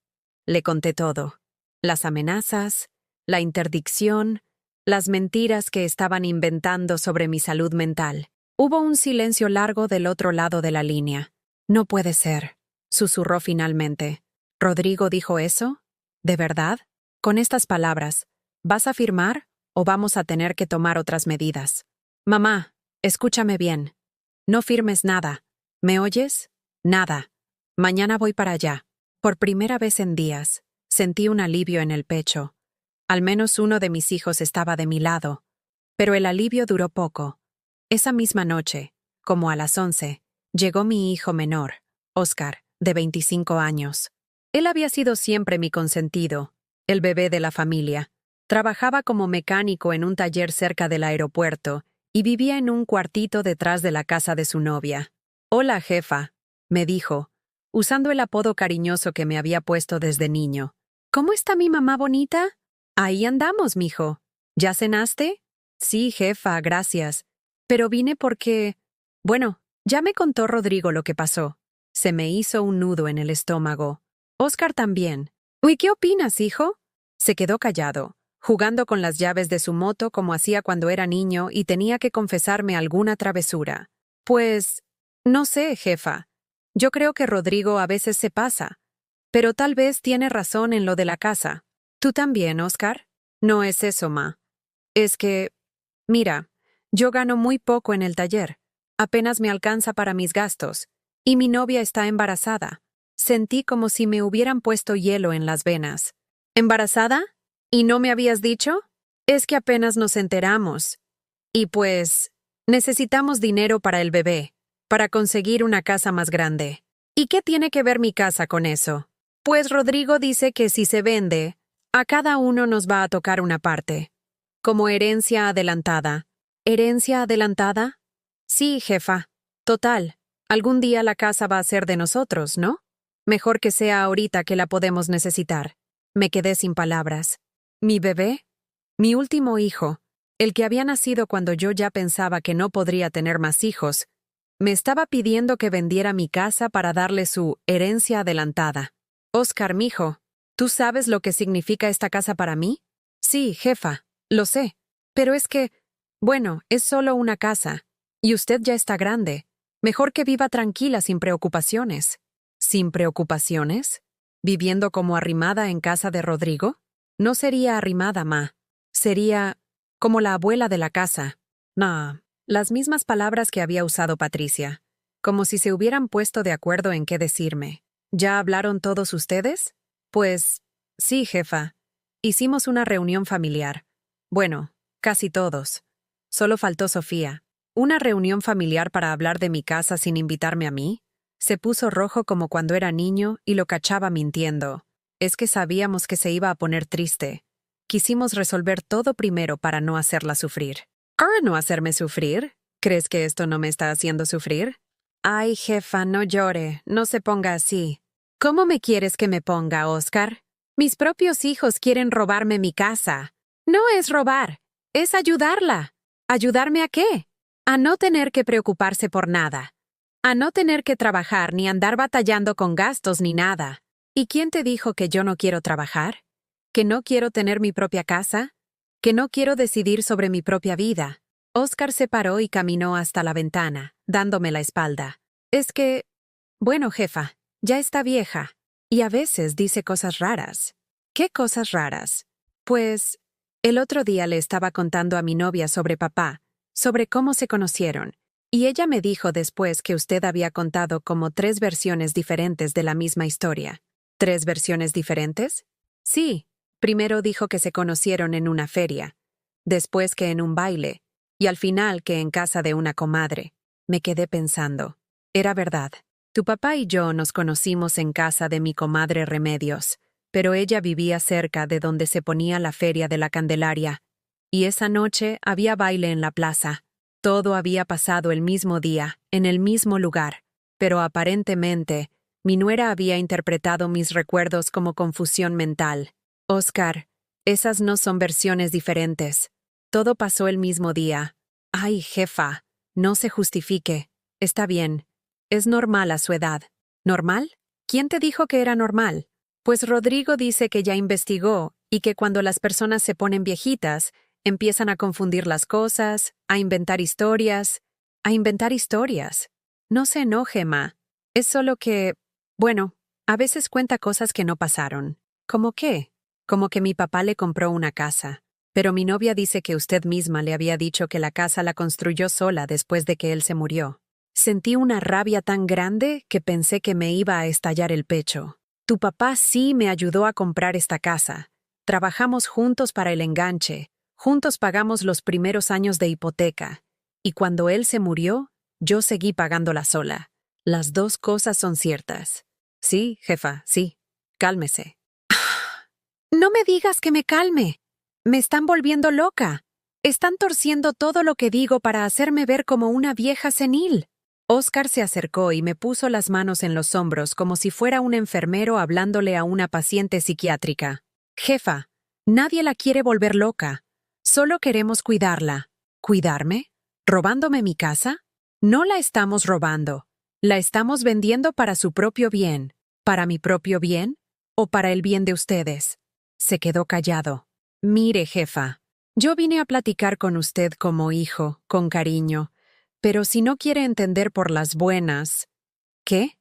Le conté todo. Las amenazas, la interdicción, las mentiras que estaban inventando sobre mi salud mental. Hubo un silencio largo del otro lado de la línea. No puede ser, susurró finalmente. ¿Rodrigo dijo eso? ¿De verdad? Con estas palabras, ¿vas a firmar o vamos a tener que tomar otras medidas? Mamá, escúchame bien. No firmes nada. ¿Me oyes? Nada. Mañana voy para allá. Por primera vez en días, sentí un alivio en el pecho. Al menos uno de mis hijos estaba de mi lado. Pero el alivio duró poco. Esa misma noche, como a las 11, llegó mi hijo menor, Oscar, de 25 años. Él había sido siempre mi consentido, el bebé de la familia. Trabajaba como mecánico en un taller cerca del aeropuerto y vivía en un cuartito detrás de la casa de su novia. «Hola, jefa», me dijo, usando el apodo cariñoso que me había puesto desde niño. «¿Cómo está mi mamá bonita?» «Ahí andamos, mijo. ¿Ya cenaste?» «Sí, jefa, gracias. Pero vine porque... Bueno, ya me contó Rodrigo lo que pasó». Se me hizo un nudo en el estómago. Oscar también. «¿Y qué opinas, hijo?» Se quedó callado, jugando con las llaves de su moto como hacía cuando era niño y tenía que confesarme alguna travesura. «Pues... no sé, jefa. Yo creo que Rodrigo a veces se pasa. Pero tal vez tiene razón en lo de la casa. ¿Tú también, Oscar?» «No es eso, ma. Es que... mira, yo gano muy poco en el taller. Apenas me alcanza para mis gastos. Y mi novia está embarazada». Sentí como si me hubieran puesto hielo en las venas. «¿Embarazada? ¿Y no me habías dicho?» «Es que apenas nos enteramos. Y pues... necesitamos dinero para el bebé, para conseguir una casa más grande». «¿Y qué tiene que ver mi casa con eso?» «Pues Rodrigo dice que si se vende, a cada uno nos va a tocar una parte. Como herencia adelantada». «¿Herencia adelantada?» «Sí, jefa. Total. Algún día la casa va a ser de nosotros, ¿no? Mejor que sea ahorita que la podemos necesitar». Me quedé sin palabras. ¿Mi bebé? Mi último hijo, el que había nacido cuando yo ya pensaba que no podría tener más hijos, me estaba pidiendo que vendiera mi casa para darle su herencia adelantada. «Oscar, mijo, ¿tú sabes lo que significa esta casa para mí?» «Sí, jefa, lo sé. Pero es que, bueno, es solo una casa. Y usted ya está grande. Mejor que viva tranquila sin preocupaciones». ¿Sin preocupaciones? ¿Viviendo como arrimada en casa de Rodrigo? No sería arrimada, ma. Sería como la abuela de la casa. No, las mismas palabras que había usado Patricia. Como si se hubieran puesto de acuerdo en qué decirme. ¿Ya hablaron todos ustedes? Pues, sí, jefa. Hicimos una reunión familiar. Bueno, casi todos. Solo faltó Sofía. ¿Una reunión familiar para hablar de mi casa sin invitarme a mí? Se puso rojo como cuando era niño y lo cachaba mintiendo. Es que sabíamos que se iba a poner triste. Quisimos resolver todo primero para no hacerla sufrir. ¿No hacerme sufrir? ¿Crees que esto no me está haciendo sufrir? Ay, jefa, no llore, no se ponga así. ¿Cómo me quieres que me ponga, Oscar? Mis propios hijos quieren robarme mi casa. No es robar, es ayudarla. ¿Ayudarme a qué? A no tener que preocuparse por nada. A no tener que trabajar ni andar batallando con gastos ni nada. ¿Y quién te dijo que yo no quiero trabajar? ¿Que no quiero tener mi propia casa? ¿Que no quiero decidir sobre mi propia vida? Oscar se paró y caminó hasta la ventana, dándome la espalda. Es que... bueno, jefa, ya está vieja. Y a veces dice cosas raras. ¿Qué cosas raras? Pues... el otro día le estaba contando a mi novia sobre papá, sobre cómo se conocieron. Y ella me dijo después que usted había contado como 3 versiones diferentes de la misma historia. ¿3 versiones diferentes? Sí. Primero dijo que se conocieron en una feria, después que en un baile, y al final que en casa de una comadre. Me quedé pensando. Era verdad. Tu papá y yo nos conocimos en casa de mi comadre Remedios, pero ella vivía cerca de donde se ponía la feria de la Candelaria. Y esa noche había baile en la plaza. Todo había pasado el mismo día, en el mismo lugar, pero aparentemente, mi nuera había interpretado mis recuerdos como confusión mental. Oscar, esas no son versiones diferentes. Todo pasó el mismo día. Ay, jefa, no se justifique. Está bien. Es normal a su edad. ¿Normal? ¿Quién te dijo que era normal? Pues Rodrigo dice que ya investigó y que cuando las personas se ponen viejitas, empiezan a confundir las cosas, a inventar historias. A inventar historias. No se enoje, ma. Es solo que, bueno, a veces cuenta cosas que no pasaron. ¿Cómo qué? Como que mi papá le compró una casa. Pero mi novia dice que usted misma le había dicho que la casa la construyó sola después de que él se murió. Sentí una rabia tan grande que pensé que me iba a estallar el pecho. Tu papá sí me ayudó a comprar esta casa. Trabajamos juntos para el enganche. Juntos pagamos los primeros años de hipoteca. Y cuando él se murió, yo seguí pagándola sola. Las dos cosas son ciertas. Sí, jefa, sí. Cálmese. No me digas que me calme. Me están volviendo loca. Están torciendo todo lo que digo para hacerme ver como una vieja senil. Oscar se acercó y me puso las manos en los hombros como si fuera un enfermero hablándole a una paciente psiquiátrica. Jefa, nadie la quiere volver loca. Solo queremos cuidarla. ¿Cuidarme? ¿Robándome mi casa? No la estamos robando. La estamos vendiendo para su propio bien. ¿Para mi propio bien? ¿O para el bien de ustedes? Se quedó callado. Mire, jefa, yo vine a platicar con usted como hijo, con cariño, pero si no quiere entender por las buenas... ¿Qué?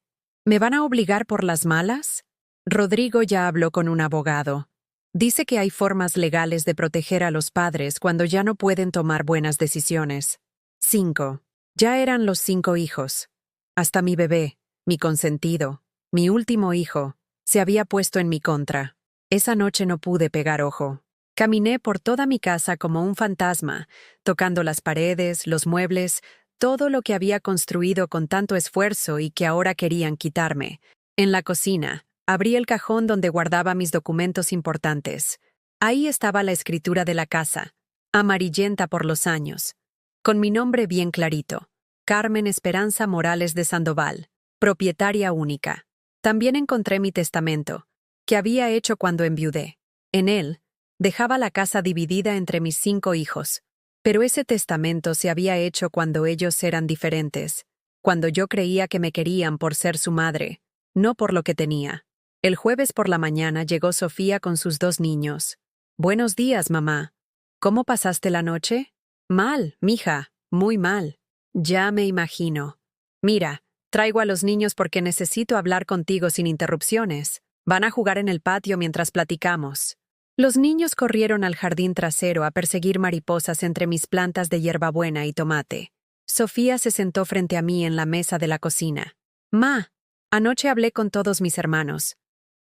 ¿Me van a obligar por las malas? Rodrigo ya habló con un abogado. Dice que hay formas legales de proteger a los padres cuando ya no pueden tomar buenas decisiones. 5. Ya eran los 5 hijos. Hasta mi bebé, mi consentido, mi último hijo, se había puesto en mi contra. Esa noche no pude pegar ojo. Caminé por toda mi casa como un fantasma, tocando las paredes, los muebles, todo lo que había construido con tanto esfuerzo y que ahora querían quitarme. En la cocina, abrí el cajón donde guardaba mis documentos importantes. Ahí estaba la escritura de la casa, amarillenta por los años, con mi nombre bien clarito: Carmen Esperanza Morales de Sandoval, propietaria única. También encontré mi testamento, que había hecho cuando enviudé. En él, dejaba la casa dividida entre mis 5 hijos. Pero ese testamento se había hecho cuando ellos eran diferentes, cuando yo creía que me querían por ser su madre, no por lo que tenía. El jueves por la mañana llegó Sofía con sus 2 niños. Buenos días, mamá. ¿Cómo pasaste la noche? Mal, mija, muy mal. Ya me imagino. Mira, traigo a los niños porque necesito hablar contigo sin interrupciones. Van a jugar en el patio mientras platicamos. Los niños corrieron al jardín trasero a perseguir mariposas entre mis plantas de hierbabuena y tomate. Sofía se sentó frente a mí en la mesa de la cocina. Ma, anoche hablé con todos mis hermanos.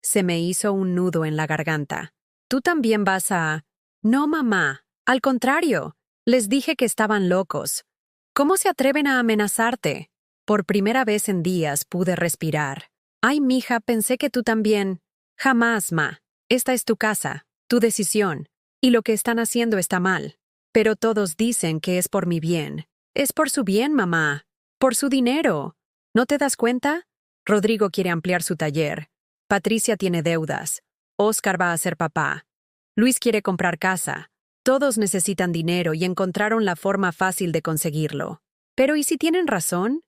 Se me hizo un nudo en la garganta. ¿Tú también vas a...? No, mamá. Al contrario. Les dije que estaban locos. ¿Cómo se atreven a amenazarte? Por primera vez en días pude respirar. Ay, mija, pensé que tú también. Jamás, ma. Esta es tu casa, tu decisión, y lo que están haciendo está mal. Pero todos dicen que es por mi bien. Es por su bien, mamá. Por su dinero. ¿No te das cuenta? Rodrigo quiere ampliar su taller. Patricia tiene deudas. Oscar va a ser papá. Luis quiere comprar casa. Todos necesitan dinero y encontraron la forma fácil de conseguirlo. Pero ¿y si tienen razón?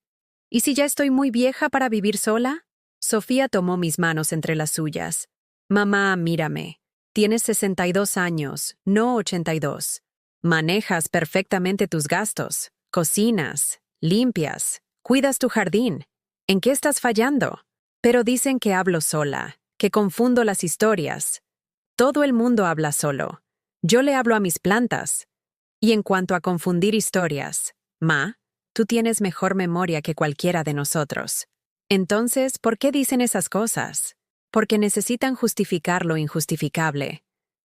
¿Y si ya estoy muy vieja para vivir sola? Sofía tomó mis manos entre las suyas. Mamá, mírame. Tienes 62 años, no 82. Manejas perfectamente tus gastos. Cocinas, limpias, cuidas tu jardín. ¿En qué estás fallando? Pero dicen que hablo sola, que confundo las historias. Todo el mundo habla solo. Yo le hablo a mis plantas. Y en cuanto a confundir historias, Ma, tú tienes mejor memoria que cualquiera de nosotros. Entonces, ¿por qué dicen esas cosas? Porque necesitan justificar lo injustificable.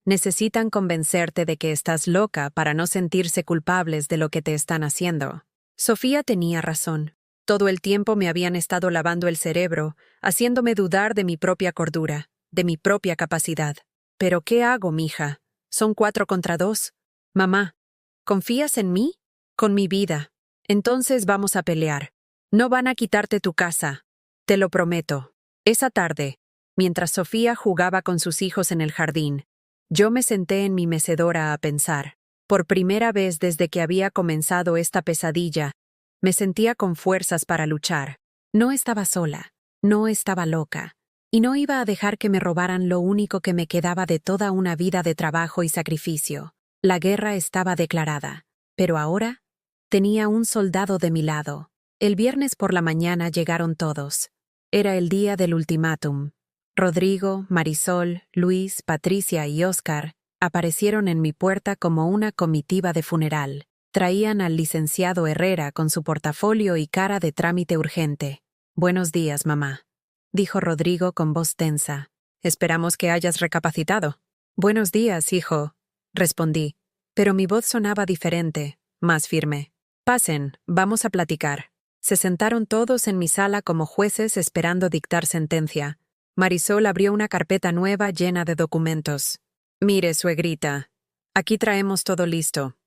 Necesitan convencerte de que estás loca para no sentirse culpables de lo que te están haciendo. Sofía tenía razón. Todo el tiempo me habían estado lavando el cerebro, haciéndome dudar de mi propia cordura, de mi propia capacidad. ¿Pero qué hago, mija? Son 4 contra 2. Mamá, ¿confías en mí? Con mi vida. Entonces vamos a pelear. No van a quitarte tu casa. Te lo prometo. Esa tarde, mientras Sofía jugaba con sus hijos en el jardín, yo me senté en mi mecedora a pensar. Por primera vez desde que había comenzado esta pesadilla, me sentía con fuerzas para luchar. No estaba sola, no estaba loca, y no iba a dejar que me robaran lo único que me quedaba de toda una vida de trabajo y sacrificio. La guerra estaba declarada, pero ahora tenía un soldado de mi lado. El viernes por la mañana llegaron todos. Era el día del ultimátum. Rodrigo, Marisol, Luis, Patricia y Oscar aparecieron en mi puerta como una comitiva de funeral. Traían al licenciado Herrera con su portafolio y cara de trámite urgente. «Buenos días, mamá», dijo Rodrigo con voz tensa. «Esperamos que hayas recapacitado». «Buenos días, hijo», respondí, pero mi voz sonaba diferente, más firme. Pasen, vamos a platicar. Se sentaron todos en mi sala como jueces esperando dictar sentencia. Marisol abrió una carpeta nueva llena de documentos. Mire, suegrita, aquí traemos todo listo.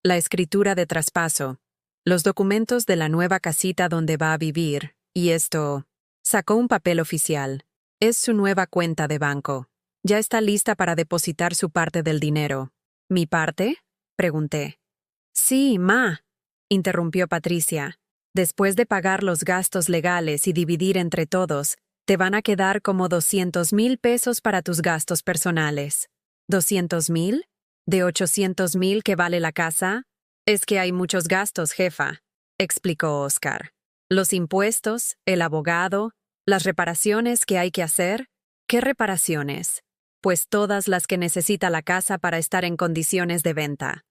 La escritura de traspaso, los documentos de la nueva casita donde va a vivir, y esto. Sacó un papel oficial. Es su nueva cuenta de banco. Ya está lista para depositar su parte del dinero. ¿Mi parte? Pregunté. Sí, ma, interrumpió Patricia. Después de pagar los gastos legales y dividir entre todos, te van a quedar como 200,000 pesos para tus gastos personales. ¿200,000? ¿De 800,000 que vale la casa? Es que hay muchos gastos, jefa, explicó Oscar. Los impuestos, el abogado, las reparaciones que hay que hacer. ¿Qué reparaciones? Pues todas las que necesita la casa para estar en condiciones de venta,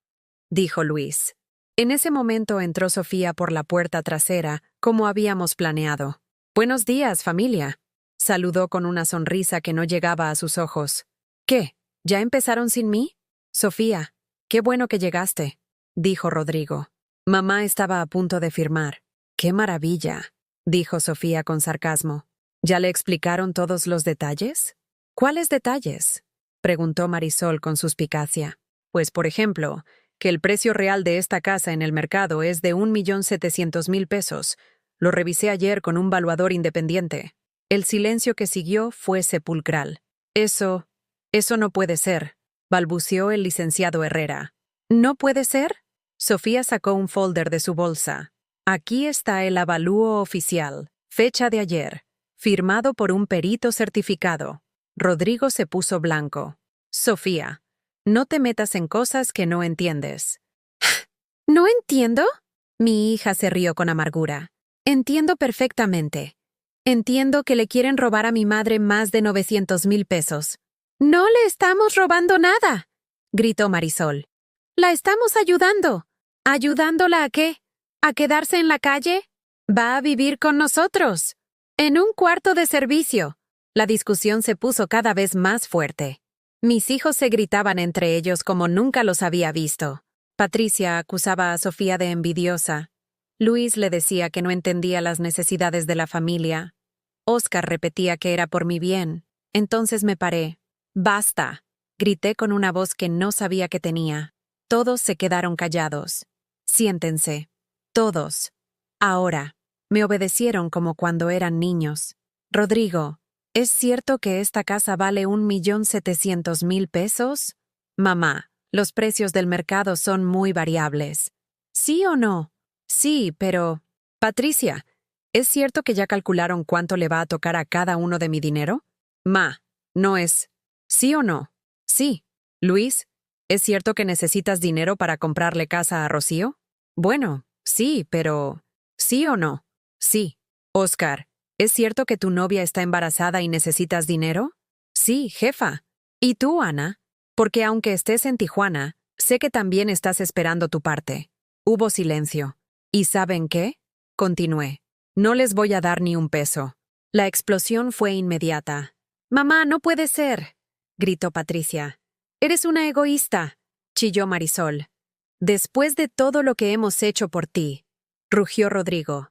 dijo Luis. En ese momento entró Sofía por la puerta trasera, como habíamos planeado. Buenos días, familia. Saludó con una sonrisa que no llegaba a sus ojos. ¿Qué? ¿Ya empezaron sin mí? Sofía, qué bueno que llegaste, dijo Rodrigo. Mamá estaba a punto de firmar. ¡Qué maravilla!, dijo Sofía con sarcasmo. ¿Ya le explicaron todos los detalles? ¿Cuáles detalles?, preguntó Marisol con suspicacia. Pues, por ejemplo, que el precio real de esta casa en el mercado es de 1,700,000 pesos. Lo revisé ayer con un valuador independiente. El silencio que siguió fue sepulcral. Eso no puede ser, balbuceó el licenciado Herrera. ¿No puede ser? Sofía sacó un folder de su bolsa. Aquí está el avalúo oficial, fecha de ayer, firmado por un perito certificado. Rodrigo se puso blanco. Sofía, no te metas en cosas que no entiendes. ¿No entiendo? Mi hija se rió con amargura. Entiendo perfectamente. Entiendo que le quieren robar a mi madre más de 900,000 pesos. No le estamos robando nada, gritó Marisol. La estamos ayudando. ¿Ayudándola a qué? ¿A quedarse en la calle? Va a vivir con nosotros. En un cuarto de servicio. La discusión se puso cada vez más fuerte. Mis hijos se gritaban entre ellos como nunca los había visto. Patricia acusaba a Sofía de envidiosa. Luis le decía que no entendía las necesidades de la familia. Oscar repetía que era por mi bien. Entonces me paré. ¡Basta!, grité con una voz que no sabía que tenía. Todos se quedaron callados. Siéntense. Todos. Ahora. Me obedecieron como cuando eran niños. Rodrigo, ¿es cierto que esta casa vale 1,700,000 pesos? Mamá, los precios del mercado son muy variables. ¿Sí o no? Sí, pero... Patricia, ¿es cierto que ya calcularon cuánto le va a tocar a cada uno de mi dinero? Ma, no es... ¿Sí o no? Sí. Luis, ¿es cierto que necesitas dinero para comprarle casa a Rocío? Bueno, sí, pero... ¿Sí o no? Sí. Oscar, ¿es cierto que tu novia está embarazada y necesitas dinero? Sí, jefa. ¿Y tú, Ana? Porque aunque estés en Tijuana, sé que también estás esperando tu parte. Hubo silencio. ¿Y saben qué? Continué. No les voy a dar ni un peso. La explosión fue inmediata. Mamá, no puede ser, gritó Patricia. Eres una egoísta, chilló Marisol. Después de todo lo que hemos hecho por ti, rugió Rodrigo.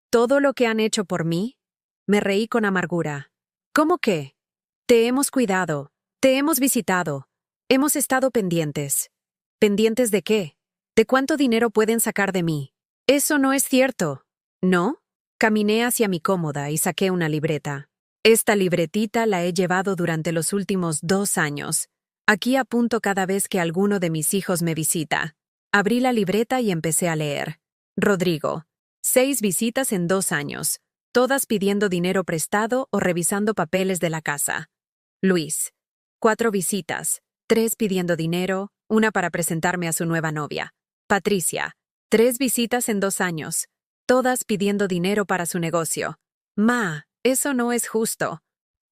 ¿Todo lo que han hecho por mí? Me reí con amargura. ¿Cómo qué? Te hemos cuidado, te hemos visitado, hemos estado pendientes. ¿Pendientes de qué? ¿De cuánto dinero pueden sacar de mí? Eso no es cierto. ¿No? Caminé hacia mi cómoda y saqué una libreta. Esta libretita la he llevado durante los últimos 2 años. Aquí apunto cada vez que alguno de mis hijos me visita. Abrí la libreta y empecé a leer. Rodrigo, 6 visitas en 2 años, todas pidiendo dinero prestado o revisando papeles de la casa. Luis, 4 visitas, 3 pidiendo dinero, 1 para presentarme a su nueva novia. Patricia, 3 visitas en 2 años, todas pidiendo dinero para su negocio. Ma, eso no es justo,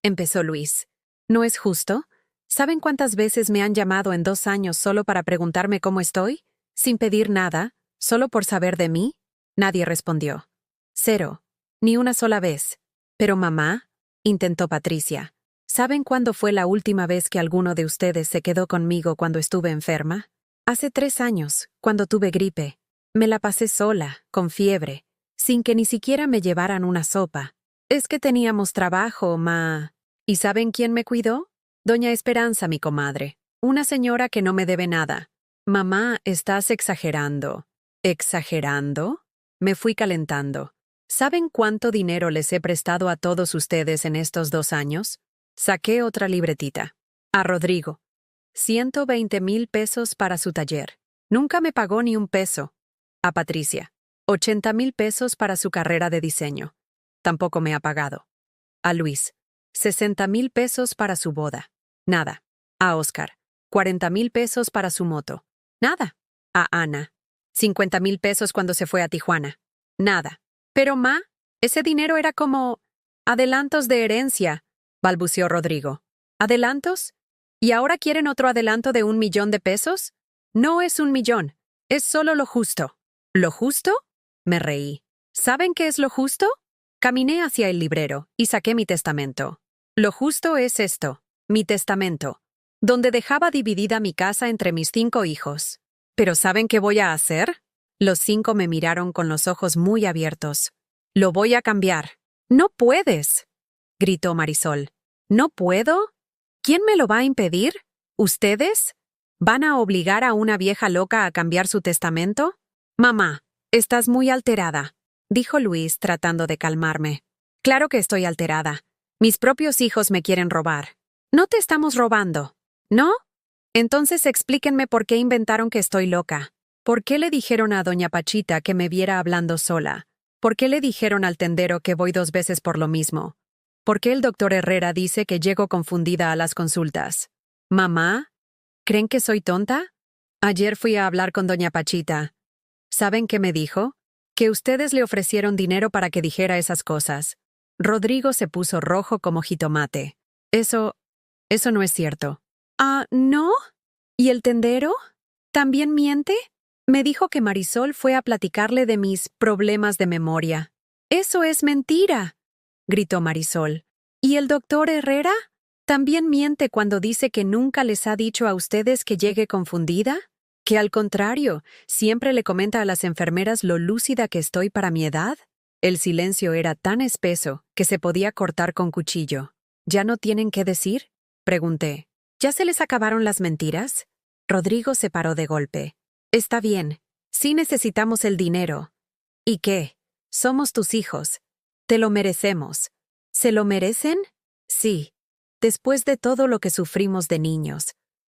empezó Luis. ¿No es justo? ¿Saben cuántas veces me han llamado en 2 años solo para preguntarme cómo estoy? Sin pedir nada, solo por saber de mí. Nadie respondió. 0. Ni una sola vez. Pero mamá, intentó Patricia. ¿Saben cuándo fue la última vez que alguno de ustedes se quedó conmigo cuando estuve enferma? Hace 3 años, cuando tuve gripe. Me la pasé sola, con fiebre, sin que ni siquiera me llevaran una sopa. Es que teníamos trabajo, ma. ¿Y saben quién me cuidó? Doña Esperanza, mi comadre. Una señora que no me debe nada. Mamá, estás exagerando. ¿Exagerando? Me fui calentando. ¿Saben cuánto dinero les he prestado a todos ustedes en estos 2 años? Saqué otra libretita. A Rodrigo. 120,000 pesos para su taller. Nunca me pagó ni un peso. A Patricia. 80,000 pesos para su carrera de diseño. Tampoco me ha pagado. A Luis. 60,000 pesos para su boda. Nada. A Oscar. 40,000 pesos para su moto. Nada. A Ana. 50,000 pesos cuando se fue a Tijuana. Nada. Pero, ma, ese dinero era como adelantos de herencia, balbuceó Rodrigo. ¿Adelantos? ¿Y ahora quieren otro adelanto de 1,000,000 de pesos? No es 1,000,000, es solo lo justo. ¿Lo justo? Me reí. ¿Saben qué es lo justo? Caminé hacia el librero y saqué mi testamento. Lo justo es esto, mi testamento, donde dejaba dividida mi casa entre mis 5 hijos. ¿Pero saben qué voy a hacer? Los 5 me miraron con los ojos muy abiertos. Lo voy a cambiar. No puedes, gritó Marisol. ¿No puedo? ¿Quién me lo va a impedir? ¿Ustedes? ¿Van a obligar a una vieja loca a cambiar su testamento? Mamá, estás muy alterada, dijo Luis tratando de calmarme. Claro que estoy alterada. Mis propios hijos me quieren robar. No te estamos robando, ¿no? Entonces explíquenme por qué inventaron que estoy loca. ¿Por qué le dijeron a doña Pachita que me viera hablando sola? ¿Por qué le dijeron al tendero que voy 2 veces por lo mismo? ¿Por qué el doctor Herrera dice que llego confundida a las consultas? ¿Mamá? ¿Creen que soy tonta? Ayer fui a hablar con doña Pachita. ¿Saben qué me dijo? Que ustedes le ofrecieron dinero para que dijera esas cosas. Rodrigo se puso rojo como jitomate. Eso no es cierto. Ah, ¿no? ¿Y el tendero? ¿También miente? Me dijo que Marisol fue a platicarle de mis problemas de memoria. ¡Eso es mentira!, gritó Marisol. ¿Y el doctor Herrera? ¿También miente cuando dice que nunca les ha dicho a ustedes que llegue confundida? ¿Que al contrario, siempre le comenta a las enfermeras lo lúcida que estoy para mi edad? El silencio era tan espeso que se podía cortar con cuchillo. ¿Ya no tienen qué decir?, pregunté. ¿Ya se les acabaron las mentiras? Rodrigo se paró de golpe. Está bien, sí necesitamos el dinero. ¿Y qué? Somos tus hijos. Te lo merecemos. ¿Se lo merecen? Sí. Después de todo lo que sufrimos de niños.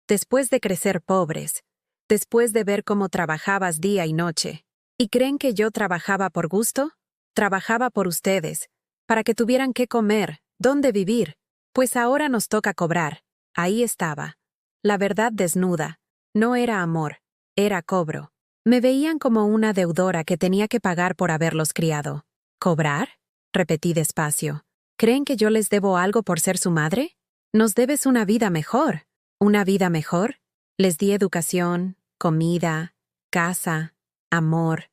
Después de crecer pobres. Después de ver cómo trabajabas día y noche. ¿Y creen que yo trabajaba por gusto? Trabajaba por ustedes, para que tuvieran qué comer, dónde vivir. Pues ahora nos toca cobrar. Ahí estaba. La verdad desnuda. No era amor. Era cobro. Me veían como una deudora que tenía que pagar por haberlos criado. ¿Cobrar? Repetí despacio. ¿Creen que yo les debo algo por ser su madre? Nos debes una vida mejor. ¿Una vida mejor? Les di educación, comida, casa, amor.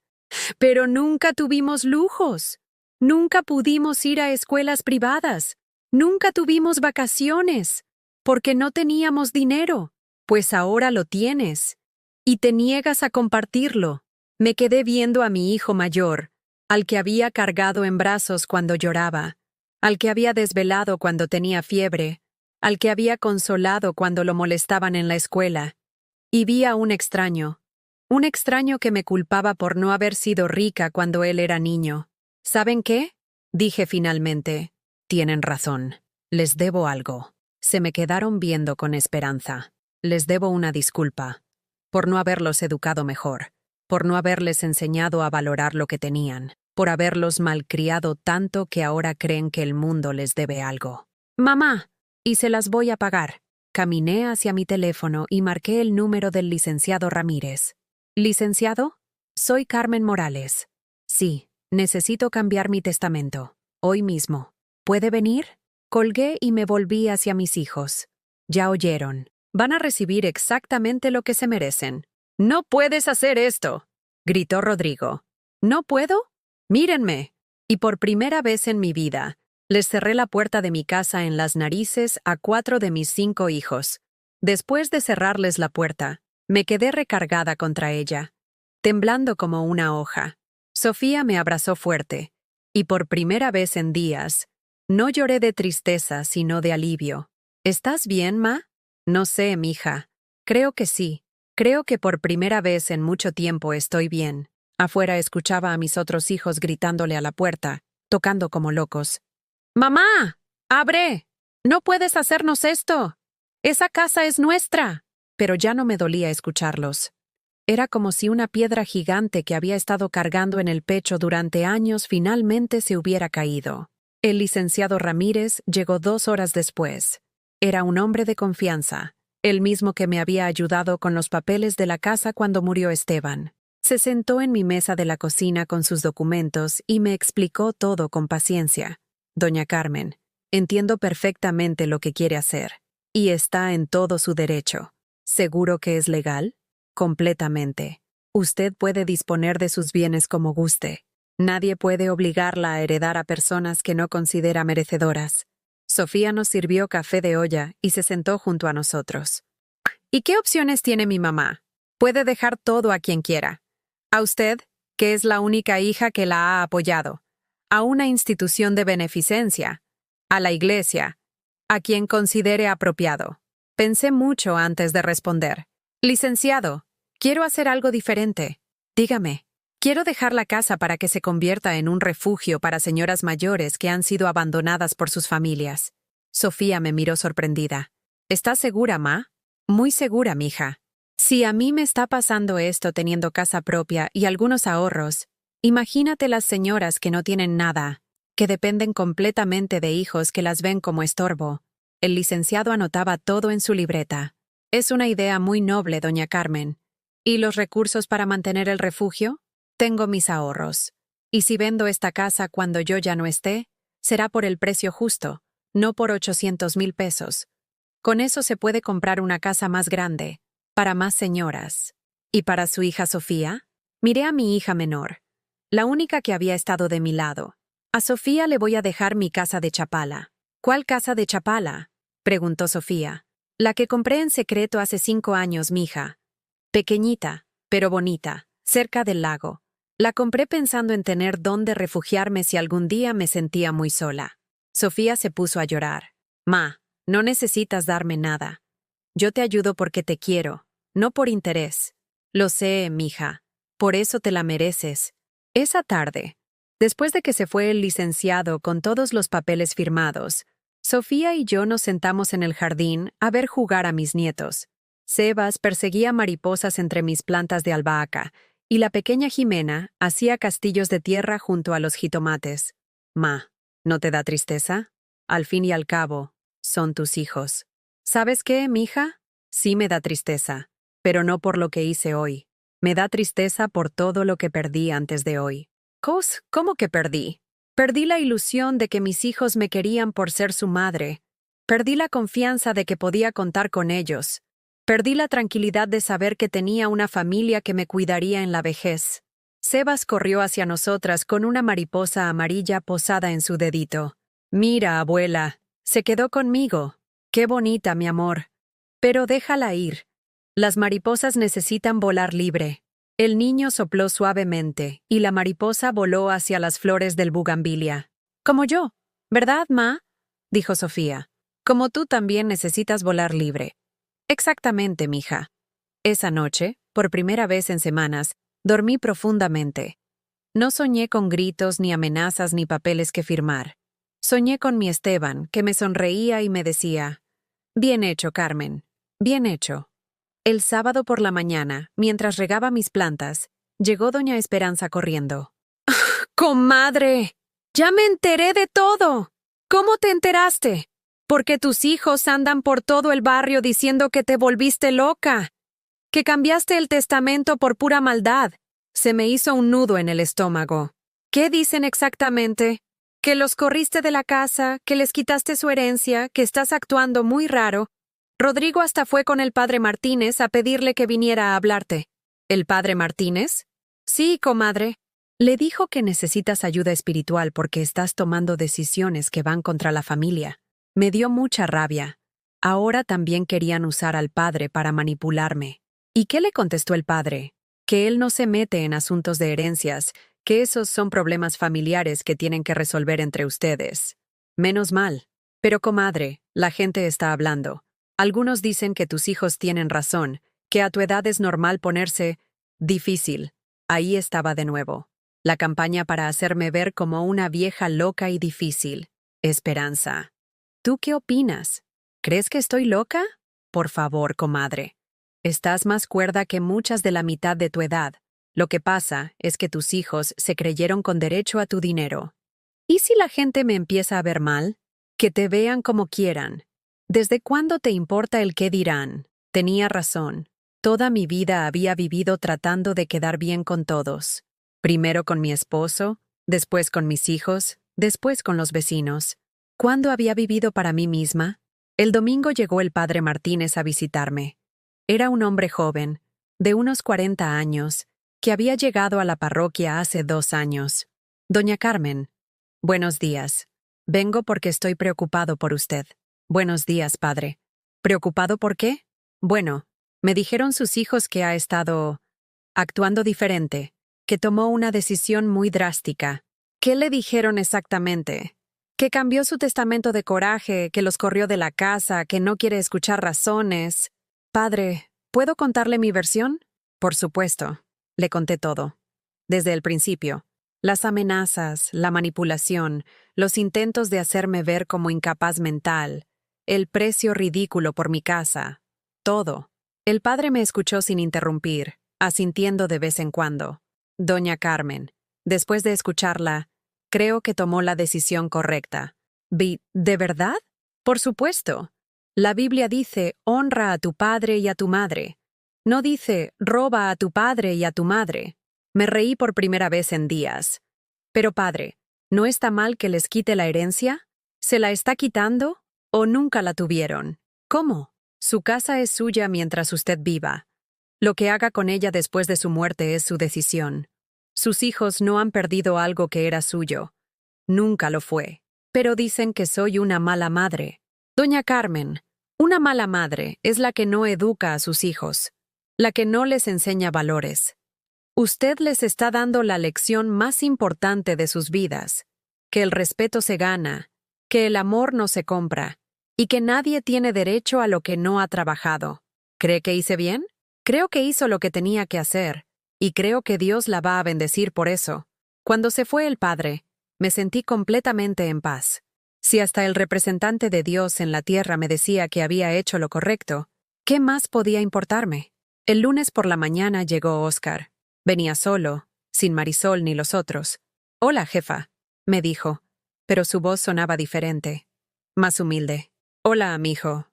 Pero nunca tuvimos lujos. Nunca pudimos ir a escuelas privadas. Nunca tuvimos vacaciones. Porque no teníamos dinero. Pues ahora lo tienes. Y te niegas a compartirlo. Me quedé viendo a mi hijo mayor, al que había cargado en brazos cuando lloraba, al que había desvelado cuando tenía fiebre, al que había consolado cuando lo molestaban en la escuela. Y vi a un extraño que me culpaba por no haber sido rica cuando él era niño. ¿Saben qué? Dije finalmente. Tienen razón. Les debo algo. Se me quedaron viendo con esperanza. Les debo una disculpa. Por no haberlos educado mejor, por no haberles enseñado a valorar lo que tenían, por haberlos malcriado tanto que ahora creen que el mundo les debe algo. Mamá, y se las voy a pagar. Caminé hacia mi teléfono y marqué el número del licenciado Ramírez. ¿Licenciado? Soy Carmen Morales. Sí, necesito cambiar mi testamento. Hoy mismo. ¿Puede venir? Colgué y me volví hacia mis hijos. Ya oyeron. Van a recibir exactamente lo que se merecen. «¡No puedes hacer esto!», gritó Rodrigo. «¿No puedo? Mírenme». Y por primera vez en mi vida, les cerré la puerta de mi casa en las narices a 4 de mis 5 hijos. Después de cerrarles la puerta, me quedé recargada contra ella. temblando como una hoja. Sofía me abrazó fuerte, y por primera vez en días, no lloré de tristeza, sino de alivio. ¿Estás bien, ma? No sé, mija. Creo que sí. Creo que por primera vez en mucho tiempo estoy bien. Afuera escuchaba a mis otros hijos gritándole a la puerta, tocando como locos. ¡Mamá! ¡Abre! ¡No puedes hacernos esto! ¡Esa casa es nuestra! Pero ya no me dolía escucharlos. Era como si una piedra gigante que había estado cargando en el pecho durante años finalmente se hubiera caído. El licenciado Ramírez llegó 2 horas después. Era un hombre de confianza, el mismo que me había ayudado con los papeles de la casa cuando murió Esteban. Se sentó en mi mesa de la cocina con sus documentos y me explicó todo con paciencia. Doña Carmen, entiendo perfectamente lo que quiere hacer, y está en todo su derecho. ¿Seguro que es legal? Completamente. Usted puede disponer de sus bienes como guste. Nadie puede obligarla a heredar a personas que no considera merecedoras. Sofía nos sirvió café de olla y se sentó junto a nosotros. ¿Y qué opciones tiene mi mamá? Puede dejar todo a quien quiera. A usted, que es la única hija que la ha apoyado. A una institución de beneficencia. A la iglesia. A quien considere apropiado. Pensé mucho antes de responder. Licenciado, quiero hacer algo diferente. Dígame. Quiero dejar la casa para que se convierta en un refugio para señoras mayores que han sido abandonadas por sus familias. Sofía me miró sorprendida. ¿Estás segura, ma? Muy segura, mija. Si a mí me está pasando esto teniendo casa propia y algunos ahorros, imagínate las señoras que no tienen nada, que dependen completamente de hijos que las ven como estorbo. El licenciado anotaba todo en su libreta. Es una idea muy noble, doña Carmen. ¿Y los recursos para mantener el refugio? Tengo mis ahorros. Y si vendo esta casa cuando yo ya no esté, será por el precio justo, no por 800,000 pesos. Con eso se puede comprar una casa más grande, para más señoras. ¿Y para su hija Sofía? Miré a mi hija menor, la única que había estado de mi lado. A Sofía le voy a dejar mi casa de Chapala. ¿Cuál casa de Chapala? Preguntó Sofía. La que compré en secreto hace 5 años, mija. Pequeñita, pero bonita, cerca del lago. La compré pensando en tener dónde refugiarme si algún día me sentía muy sola. Sofía se puso a llorar. Ma, no necesitas darme nada. Yo te ayudo porque te quiero, no por interés. Lo sé, mija. Por eso te la mereces. Esa tarde, después de que se fue el licenciado con todos los papeles firmados, Sofía y yo nos sentamos en el jardín a ver jugar a mis nietos. Sebas perseguía mariposas entre mis plantas de albahaca, y la pequeña Jimena hacía castillos de tierra junto a los jitomates. Ma, ¿no te da tristeza? Al fin y al cabo, son tus hijos. ¿Sabes qué, mija? Sí me da tristeza, pero no por lo que hice hoy. Me da tristeza por todo lo que perdí antes de hoy. ¿Cómo que perdí? Perdí la ilusión de que mis hijos me querían por ser su madre. Perdí la confianza de que podía contar con ellos. Perdí la tranquilidad de saber que tenía una familia que me cuidaría en la vejez. Sebas corrió hacia nosotras con una mariposa amarilla posada en su dedito. Mira, abuela, se quedó conmigo. Qué bonita, mi amor. Pero déjala ir. Las mariposas necesitan volar libre. El niño sopló suavemente, y la mariposa voló hacia las flores del bugambilia. Como yo, ¿verdad, ma? Dijo Sofía. Como tú también necesitas volar libre. Exactamente, mija. Esa noche, por primera vez en semanas, dormí profundamente. No soñé con gritos, ni amenazas, ni papeles que firmar. Soñé con mi Esteban, que me sonreía y me decía: «Bien hecho, Carmen. Bien hecho». El sábado por la mañana, mientras regaba mis plantas, llegó doña Esperanza corriendo. ¡Comadre! ¡Ya me enteré de todo! ¿Cómo te enteraste? Porque tus hijos andan por todo el barrio diciendo que te volviste loca, que cambiaste el testamento por pura maldad. Se me hizo un nudo en el estómago. ¿Qué dicen exactamente? Que los corriste de la casa, que les quitaste su herencia, que estás actuando muy raro. Rodrigo hasta fue con el padre Martínez a pedirle que viniera a hablarte. ¿El padre Martínez? Sí, comadre. Le dijo que necesitas ayuda espiritual porque estás tomando decisiones que van contra la familia. Me dio mucha rabia. Ahora también querían usar al padre para manipularme. ¿Y qué le contestó el padre? que él no se mete en asuntos de herencias, que esos son problemas familiares que tienen que resolver entre ustedes. Menos mal. Pero comadre, la gente está hablando. Algunos dicen que tus hijos tienen razón, que a tu edad es normal ponerse difícil. Ahí estaba de nuevo. La campaña para hacerme ver como una vieja loca y difícil. Esperanza. ¿Tú qué opinas? ¿Crees que estoy loca? Por favor, comadre. Estás más cuerda que muchas de la mitad de tu edad. Lo que pasa es que tus hijos se creyeron con derecho a tu dinero. ¿Y si la gente me empieza a ver mal? Que te vean como quieran. ¿Desde cuándo te importa el qué dirán? Tenía razón. Toda mi vida había vivido tratando de quedar bien con todos. Primero con mi esposo, después con mis hijos, después con los vecinos. ¿Cuándo había vivido para mí misma? El domingo llegó el padre Martínez a visitarme. Era un hombre joven, de unos 40 años, que había llegado a la parroquia hace 2 años. Doña Carmen. Buenos días. Vengo porque estoy preocupado por usted. Buenos días, padre. ¿Preocupado por qué? Bueno, me dijeron sus hijos que ha estado actuando diferente, que tomó una decisión muy drástica. ¿Qué le dijeron exactamente? Que cambió su testamento de coraje, que los corrió de la casa, que no quiere escuchar razones. Padre, ¿puedo contarle mi versión? Por supuesto. Le conté todo. Desde el principio. Las amenazas, la manipulación, los intentos de hacerme ver como incapaz mental, el precio ridículo por mi casa. Todo. El padre me escuchó sin interrumpir, asintiendo de vez en cuando. Doña Carmen, después de escucharla, creo que tomó la decisión correcta. ¿De verdad? Por supuesto. La Biblia dice, honra a tu padre y a tu madre. No dice, roba a tu padre y a tu madre. Me reí por primera vez en días. Pero padre, ¿no está mal que les quite la herencia? ¿Se la está quitando? ¿O nunca la tuvieron? ¿Cómo? Su casa es suya mientras usted viva. Lo que haga con ella después de su muerte es su decisión. Sus hijos no han perdido algo que era suyo. Nunca lo fue. Pero dicen que soy una mala madre. Doña Carmen, una mala madre es la que no educa a sus hijos, la que no les enseña valores. Usted les está dando la lección más importante de sus vidas, que el respeto se gana, que el amor no se compra, y que nadie tiene derecho a lo que no ha trabajado. ¿Cree que hice bien? Creo que hizo lo que tenía que hacer, y creo que Dios la va a bendecir por eso. Cuando se fue el padre, me sentí completamente en paz. Si hasta el representante de Dios en la tierra me decía que había hecho lo correcto, ¿qué más podía importarme? El lunes por la mañana llegó Óscar. Venía solo, sin Marisol ni los otros. «Hola, jefa», me dijo, pero su voz sonaba diferente, más humilde. «Hola, amijo.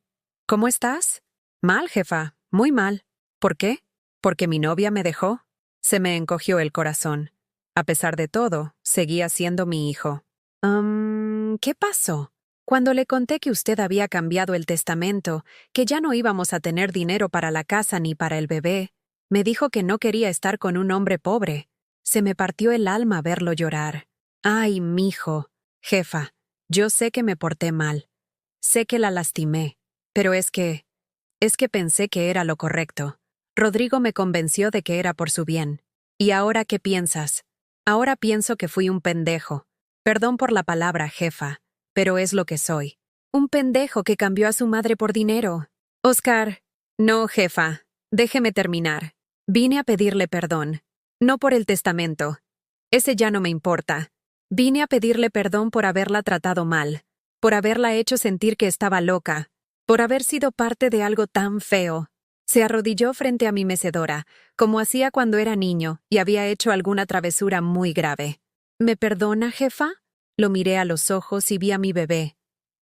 ¿Cómo estás?» «Mal, jefa, muy mal». «¿Por qué? ¿Porque mi novia me dejó?» Se me encogió el corazón. A pesar de todo, seguía siendo mi hijo. ¿Qué pasó? Cuando le conté que usted había cambiado el testamento, que ya no íbamos a tener dinero para la casa ni para el bebé, me dijo que no quería estar con un hombre pobre. Se me partió el alma verlo llorar. Ay, mijo. Jefa, yo sé que me porté mal. Sé que la lastimé, pero es que pensé que era lo correcto. Rodrigo me convenció de que era por su bien. ¿Y ahora qué piensas? Ahora pienso que fui un pendejo. Perdón por la palabra, jefa, pero es lo que soy. Un pendejo que cambió a su madre por dinero. Óscar. No, jefa. Déjeme terminar. Vine a pedirle perdón. No por el testamento. Ese ya no me importa. Vine a pedirle perdón por haberla tratado mal, por haberla hecho sentir que estaba loca, por haber sido parte de algo tan feo. Se arrodilló frente a mi mecedora, como hacía cuando era niño y había hecho alguna travesura muy grave. ¿Me perdona, jefa? Lo miré a los ojos y vi a mi bebé,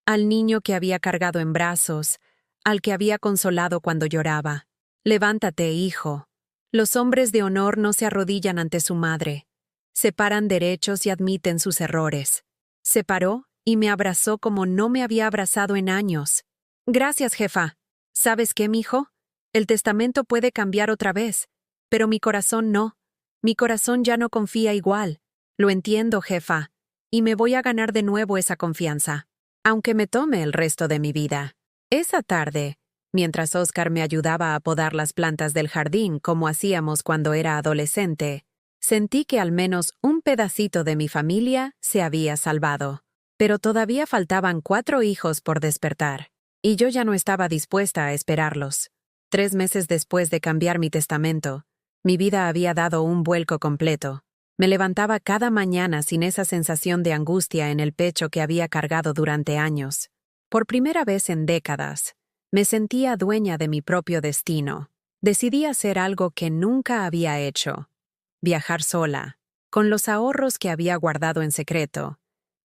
al niño que había cargado en brazos, al que había consolado cuando lloraba. Levántate, hijo. Los hombres de honor no se arrodillan ante su madre. Se paran derechos y admiten sus errores. Se paró y me abrazó como no me había abrazado en años. Gracias, jefa. ¿Sabes qué, mijo? El testamento puede cambiar otra vez, pero mi corazón no. Mi corazón ya no confía igual. Lo entiendo, jefa, y me voy a ganar de nuevo esa confianza, aunque me tome el resto de mi vida. Esa tarde, Mientras Oscar me ayudaba a podar las plantas del jardín como hacíamos cuando era adolescente, sentí que al menos un pedacito de mi familia se había salvado. Pero todavía faltaban 4 hijos por despertar, y yo ya no estaba dispuesta a esperarlos. 3 meses después de cambiar mi testamento, mi vida había dado un vuelco completo. Me levantaba cada mañana sin esa sensación de angustia en el pecho que había cargado durante años. Por primera vez en décadas, me sentía dueña de mi propio destino. Decidí hacer algo que nunca había hecho: viajar sola. Con los ahorros que había guardado en secreto,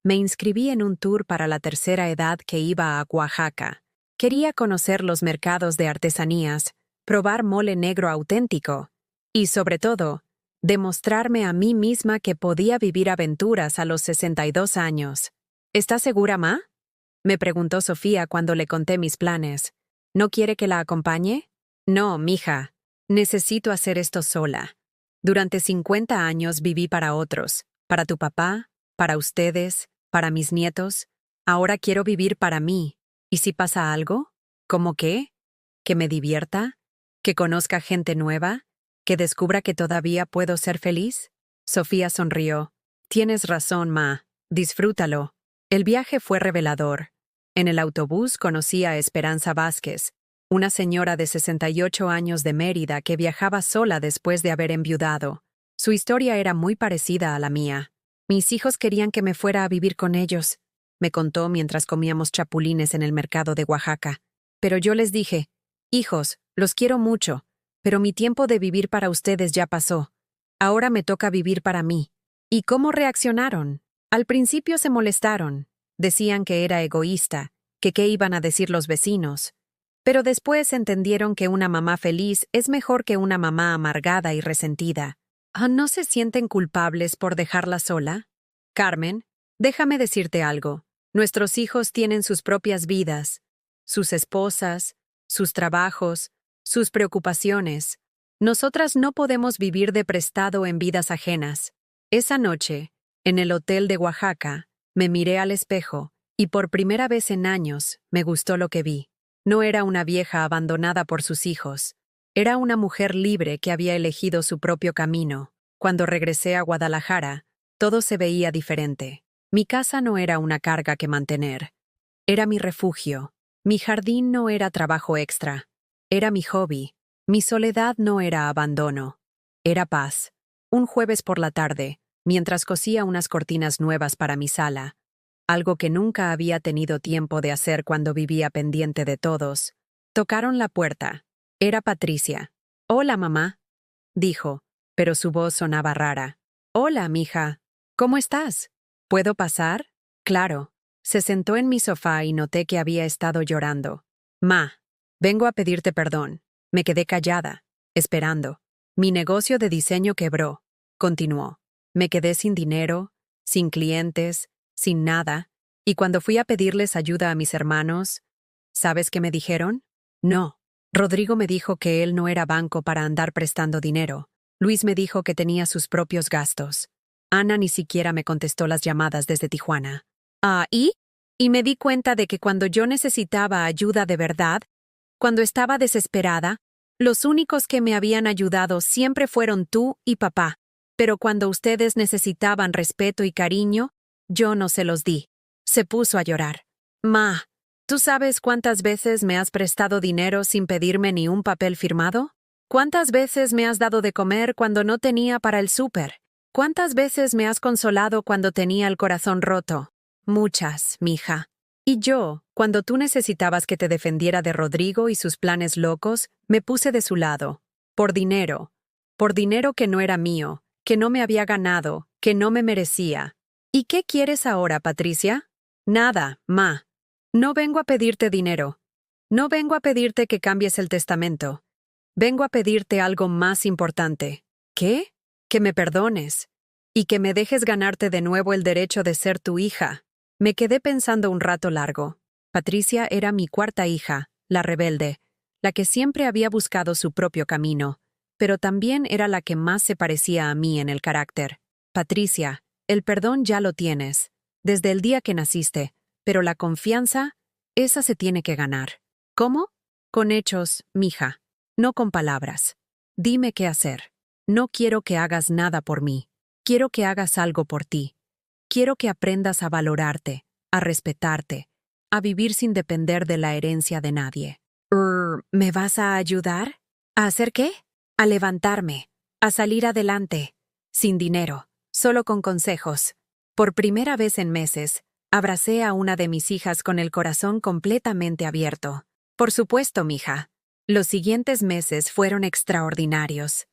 me inscribí en un tour para la tercera edad que iba a Oaxaca. Quería conocer los mercados de artesanías, probar mole negro auténtico y, sobre todo, demostrarme a mí misma que podía vivir aventuras a los 62 años. ¿Estás segura, Ma? Me preguntó Sofía cuando le conté mis planes. ¿No quiere que la acompañe? No, mija. Necesito hacer esto sola. Durante 50 años viví para otros, para tu papá, para ustedes, para mis nietos. Ahora quiero vivir para mí. ¿Y si pasa algo? ¿Cómo qué? ¿Que me divierta? ¿Que conozca gente nueva? ¿Que descubra que todavía puedo ser feliz? Sofía sonrió. Tienes razón, Ma. Disfrútalo. El viaje fue revelador. En el autobús conocí a Esperanza Vázquez, una señora de 68 años de Mérida que viajaba sola después de haber enviudado. Su historia era muy parecida a la mía. Mis hijos querían que me fuera a vivir con ellos, me contó mientras comíamos chapulines en el mercado de Oaxaca. Pero yo les dije: hijos, los quiero mucho, pero mi tiempo de vivir para ustedes ya pasó. Ahora me toca vivir para mí. ¿Y cómo reaccionaron? Al principio se molestaron. Decían que era egoísta, que qué iban a decir los vecinos. Pero después entendieron que una mamá feliz es mejor que una mamá amargada y resentida. ¿No se sienten culpables por dejarla sola? Carmen, déjame decirte algo. Nuestros hijos tienen sus propias vidas, sus esposas, sus trabajos, sus preocupaciones. Nosotras no podemos vivir de prestado en vidas ajenas. Esa noche, en el hotel de Oaxaca, me miré al espejo y por primera vez en años me gustó lo que vi. No era una vieja abandonada por sus hijos. Era una mujer libre que había elegido su propio camino. Cuando regresé a Guadalajara, todo se veía diferente. Mi casa no era una carga que mantener. Era mi refugio. Mi jardín no era trabajo extra. Era mi hobby. Mi soledad no era abandono. Era paz. Un jueves por la tarde, mientras cosía unas cortinas nuevas para mi sala, algo que nunca había tenido tiempo de hacer cuando vivía pendiente de todos, tocaron la puerta. Era Patricia. «Hola, mamá», dijo, pero su voz sonaba rara. «Hola, mija. ¿Cómo estás? ¿Puedo pasar?» «Claro». Se sentó en mi sofá y noté que había estado llorando. «Ma, vengo a pedirte perdón». Me quedé callada, esperando. «Mi negocio de diseño quebró», continuó. «Me quedé sin dinero, sin clientes, sin nada, y cuando fui a pedirles ayuda a mis hermanos, ¿sabes qué me dijeron? No. Rodrigo me dijo que él no era banco para andar prestando dinero. Luis me dijo que tenía sus propios gastos. Ana ni siquiera me contestó las llamadas desde Tijuana. ¿Y? Y me di cuenta de que cuando yo necesitaba ayuda de verdad, cuando estaba desesperada, los únicos que me habían ayudado siempre fueron tú y papá. Pero cuando ustedes necesitaban respeto y cariño, yo no se los di». Se puso a llorar. «Ma, ¿tú sabes cuántas veces me has prestado dinero sin pedirme ni un papel firmado? ¿Cuántas veces me has dado de comer cuando no tenía para el súper? ¿Cuántas veces me has consolado cuando tenía el corazón roto? Muchas, mija. Y yo, cuando tú necesitabas que te defendiera de Rodrigo y sus planes locos, me puse de su lado. Por dinero que no era mío, que no me había ganado, que no me merecía. ¿Y qué quieres ahora, Patricia?» «Nada, ma. No vengo a pedirte dinero. No vengo a pedirte que cambies el testamento. Vengo a pedirte algo más importante». «¿Qué?» «Que me perdones. Y que me dejes ganarte de nuevo el derecho de ser tu hija». Me quedé pensando un rato largo. Patricia era mi cuarta hija, la rebelde, la que siempre había buscado su propio camino, pero también era la que más se parecía a mí en el carácter. «Patricia, el perdón ya lo tienes, desde el día que naciste, pero la confianza, esa se tiene que ganar». «¿Cómo?» Con hechos, mija. No con palabras. Dime qué hacer. No quiero que hagas nada por mí. Quiero que hagas algo por ti. Quiero que aprendas a valorarte, a respetarte, a vivir sin depender de la herencia de nadie. ¿Me vas a ayudar? ¿A hacer qué? A levantarme, a salir adelante, sin dinero, solo con consejos. Por primera vez en meses, abracé a una de mis hijas con el corazón completamente abierto. Por supuesto, mija. Los siguientes meses fueron extraordinarios.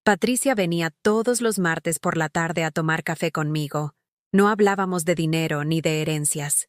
Patricia venía todos los martes por la tarde a tomar café conmigo. No hablábamos de dinero ni de herencias.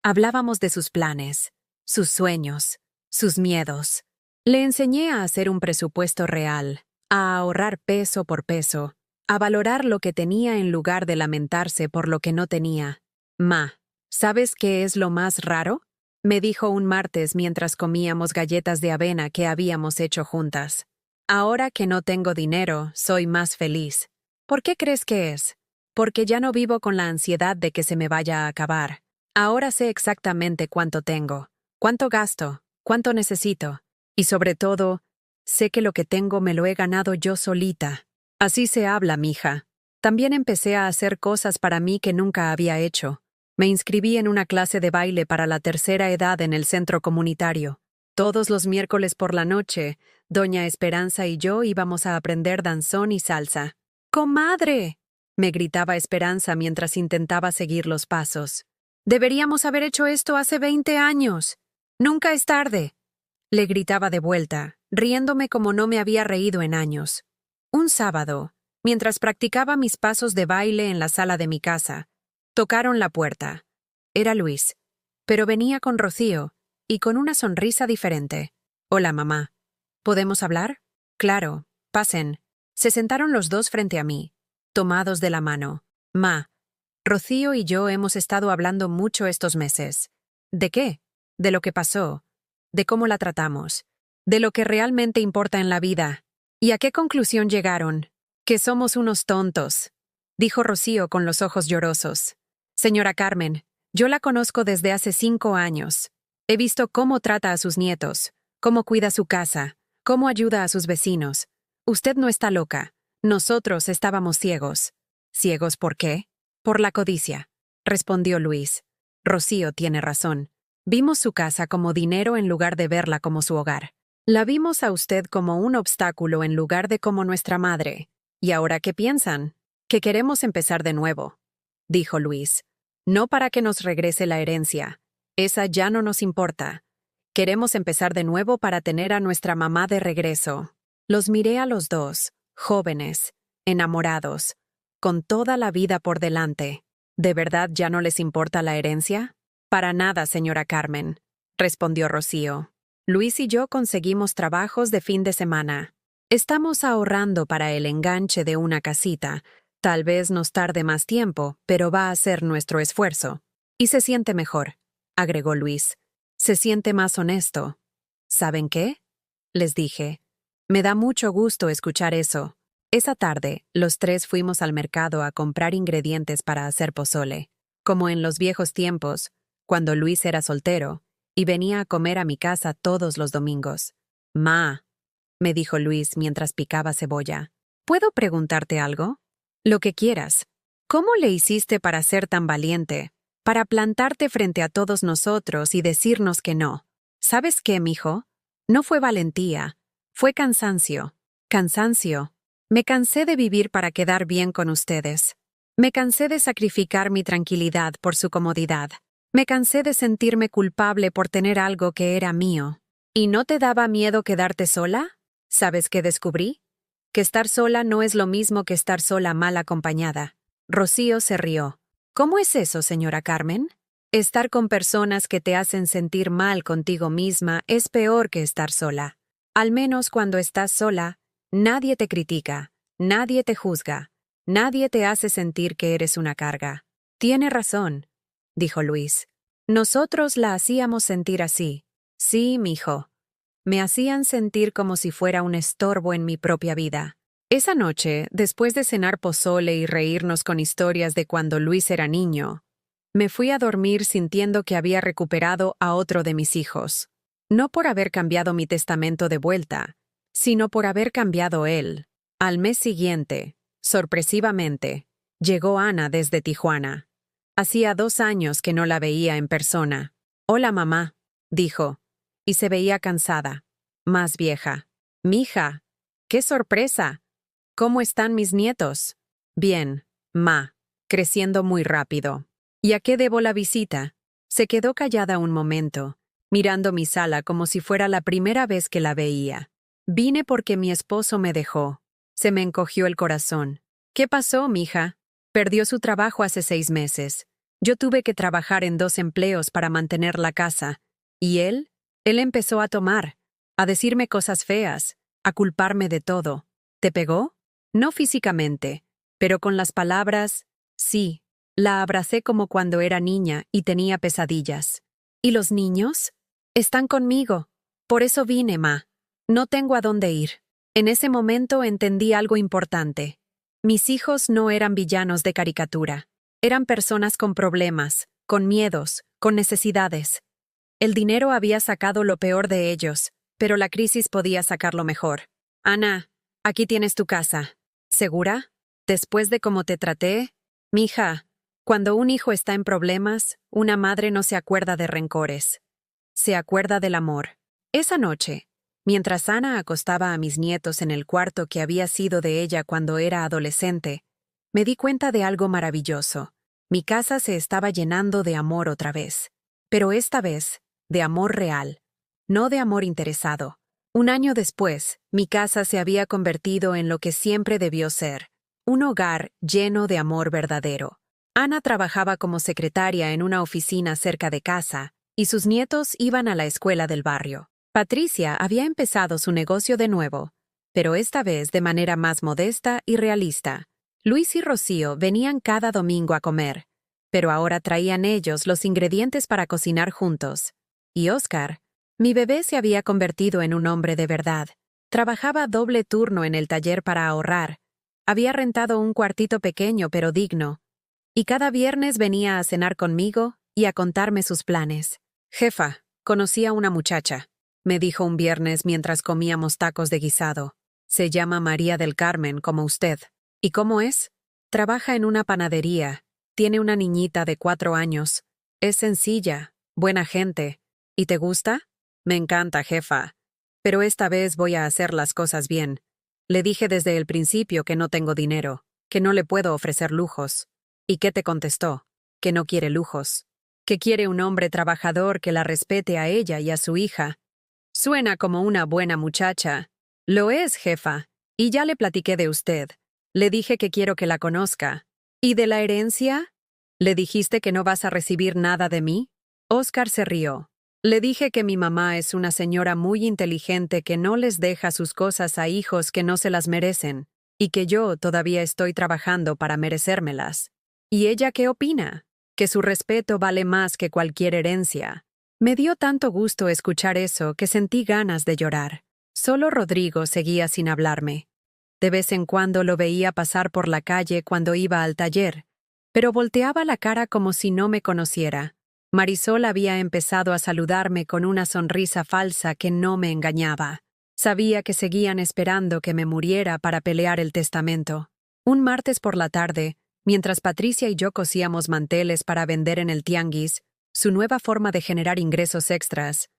Hablábamos de sus planes, sus sueños, sus miedos. Le enseñé a hacer un presupuesto real, a ahorrar peso por peso, a valorar lo que tenía en lugar de lamentarse por lo que no tenía. Ma, ¿sabes qué es lo más raro? Me dijo un martes mientras comíamos galletas de avena que habíamos hecho juntas. Ahora que no tengo dinero, soy más feliz. ¿Por qué crees que es? Porque ya no vivo con la ansiedad de que se me vaya a acabar. Ahora sé exactamente cuánto tengo, cuánto gasto, cuánto necesito. Y sobre todo, sé que lo que tengo me lo he ganado yo solita. Así se habla, mija. También empecé a hacer cosas para mí que nunca había hecho. Me inscribí en una clase de baile para la tercera edad en el centro comunitario. Todos los miércoles por la noche, doña Esperanza y yo íbamos a aprender danzón y salsa. ¡Comadre!, me gritaba Esperanza mientras intentaba seguir los pasos. «Deberíamos haber hecho esto hace 20 años. Nunca es tarde», le gritaba de vuelta, riéndome como no me había reído en años. Un sábado, mientras practicaba mis pasos de baile en la sala de mi casa, tocaron la puerta. Era Luis, pero venía con Rocío y con una sonrisa diferente. «Hola, mamá. ¿Podemos hablar?» «Claro, pasen». Se sentaron los dos frente a mí, tomados de la mano. «Ma, Rocío y yo hemos estado hablando mucho estos meses». «¿De qué?» «De lo que pasó, de cómo la tratamos, de lo que realmente importa en la vida». «¿Y a qué conclusión llegaron?» «Que somos unos tontos», dijo Rocío con los ojos llorosos. «Señora Carmen, yo la conozco desde hace 5 años. He visto cómo trata a sus nietos, cómo cuida su casa, cómo ayuda a sus vecinos. Usted no está loca. Nosotros estábamos ciegos». «¿Ciegos por qué?» «Por la codicia», respondió Luis. «Rocío tiene razón. Vimos su casa como dinero en lugar de verla como su hogar. La vimos a usted como un obstáculo en lugar de como nuestra madre. ¿Y ahora qué piensan?» «Que queremos empezar de nuevo», dijo Luis. «No para que nos regrese la herencia. Esa ya no nos importa. Queremos empezar de nuevo para tener a nuestra mamá de regreso». Los miré a los dos, jóvenes, enamorados, con toda la vida por delante. ¿De verdad ya no les importa la herencia? «Para nada, señora Carmen», respondió Rocío. «Luis y yo conseguimos trabajos de fin de semana. Estamos ahorrando para el enganche de una casita. Tal vez nos tarde más tiempo, pero va a ser nuestro esfuerzo. Y se siente mejor», agregó Luis. «Se siente más honesto». «¿Saben qué?», les dije. «Me da mucho gusto escuchar eso». Esa tarde, los tres fuimos al mercado a comprar ingredientes para hacer pozole. Como en los viejos tiempos, cuando Luis era soltero, y venía a comer a mi casa todos los domingos. «Ma», me dijo Luis mientras picaba cebolla, «¿puedo preguntarte algo?» «Lo que quieras». «¿Cómo le hiciste para ser tan valiente? Para plantarte frente a todos nosotros y decirnos que no?» «¿Sabes qué, mijo? No fue valentía, fue cansancio». «Cansancio». Me cansé de vivir para quedar bien con ustedes. Me cansé de sacrificar mi tranquilidad por su comodidad. Me cansé de sentirme culpable por tener algo que era mío. ¿Y no te daba miedo quedarte sola? ¿Sabes qué descubrí? Que estar sola no es lo mismo que estar sola mal acompañada. Rocío se rió. ¿Cómo es eso, señora Carmen? Estar con personas que te hacen sentir mal contigo misma es peor que estar sola. Al menos cuando estás sola, nadie te critica, nadie te juzga, nadie te hace sentir que eres una carga. Tiene razón, dijo Luis. Nosotros la hacíamos sentir así. Sí, mijo. Me hacían sentir como si fuera un estorbo en mi propia vida. Esa noche, después de cenar pozole y reírnos con historias de cuando Luis era niño, me fui a dormir sintiendo que había recuperado a otro de mis hijos. No por haber cambiado mi testamento de vuelta, sino por haber cambiado él. Al mes siguiente, sorpresivamente, llegó Ana desde Tijuana. Hacía 2 años que no la veía en persona. «Hola, mamá», dijo, y se veía cansada, más vieja. «Mija, qué sorpresa. ¿Cómo están mis nietos?» «Bien, ma, creciendo muy rápido». «¿Y a qué debo la visita?» Se quedó callada un momento, mirando mi sala como si fuera la primera vez que la veía. «Vine porque mi esposo me dejó». Se me encogió el corazón. «¿Qué pasó, mija?» «Perdió su trabajo hace 6 meses. Yo tuve que trabajar en 2 empleos para mantener la casa. ¿Y él? Él empezó a tomar, a decirme cosas feas, a culparme de todo. ¿Te pegó?» «No físicamente, pero con las palabras, sí». La abracé como cuando era niña y tenía pesadillas. «¿Y los niños?» «Están conmigo. Por eso vine, ma. No tengo a dónde ir». En ese momento entendí algo importante. Mis hijos no eran villanos de caricatura. Eran personas con problemas, con miedos, con necesidades. El dinero había sacado lo peor de ellos, pero la crisis podía sacar lo mejor. «Ana, aquí tienes tu casa». «¿Segura? ¿Después de cómo te traté?» «Mija, cuando un hijo está en problemas, una madre no se acuerda de rencores. Se acuerda del amor». Esa noche, mientras Ana acostaba a mis nietos en el cuarto que había sido de ella cuando era adolescente, me di cuenta de algo maravilloso. Mi casa se estaba llenando de amor otra vez. Pero esta vez, de amor real, no de amor interesado. 1 año después, mi casa se había convertido en lo que siempre debió ser, un hogar lleno de amor verdadero. Ana trabajaba como secretaria en una oficina cerca de casa, y sus nietos iban a la escuela del barrio. Patricia había empezado su negocio de nuevo, pero esta vez de manera más modesta y realista. Luis y Rocío venían cada domingo a comer, pero ahora traían ellos los ingredientes para cocinar juntos. Y Oscar, mi bebé, se había convertido en un hombre de verdad. Trabajaba doble turno en el taller para ahorrar. Había rentado un cuartito pequeño pero digno, y cada viernes venía a cenar conmigo y a contarme sus planes. «Jefa, conocí a una muchacha», me dijo un viernes mientras comíamos tacos de guisado. «Se llama María del Carmen, como usted». «¿Y cómo es?» «Trabaja en una panadería. Tiene una niñita de 4 años. Es sencilla, buena gente. ¿Y te gusta?» «Me encanta, jefa. Pero esta vez voy a hacer las cosas bien. Le dije desde el principio que no tengo dinero, que no le puedo ofrecer lujos». «¿Y qué te contestó?» «Que no quiere lujos. Que quiere un hombre trabajador que la respete a ella y a su hija». «Suena como una buena muchacha». «Lo es, jefa. Y ya le platiqué de usted. Le dije que quiero que la conozca». «¿Y de la herencia?» «¿Le dijiste que no vas a recibir nada de mí?» Oscar se rió. «Le dije que mi mamá es una señora muy inteligente que no les deja sus cosas a hijos que no se las merecen, y que yo todavía estoy trabajando para merecérmelas». «¿Y ella qué opina?» «Que su respeto vale más que cualquier herencia». Me dio tanto gusto escuchar eso que sentí ganas de llorar. Solo Rodrigo seguía sin hablarme. De vez en cuando lo veía pasar por la calle cuando iba al taller, pero volteaba la cara como si no me conociera. Marisol había empezado a saludarme con una sonrisa falsa que no me engañaba. Sabía que seguían esperando que me muriera para pelear el testamento. Un martes por la tarde, mientras Patricia y yo cosíamos manteles para vender en el tianguis, su nueva forma de generar ingresos extras,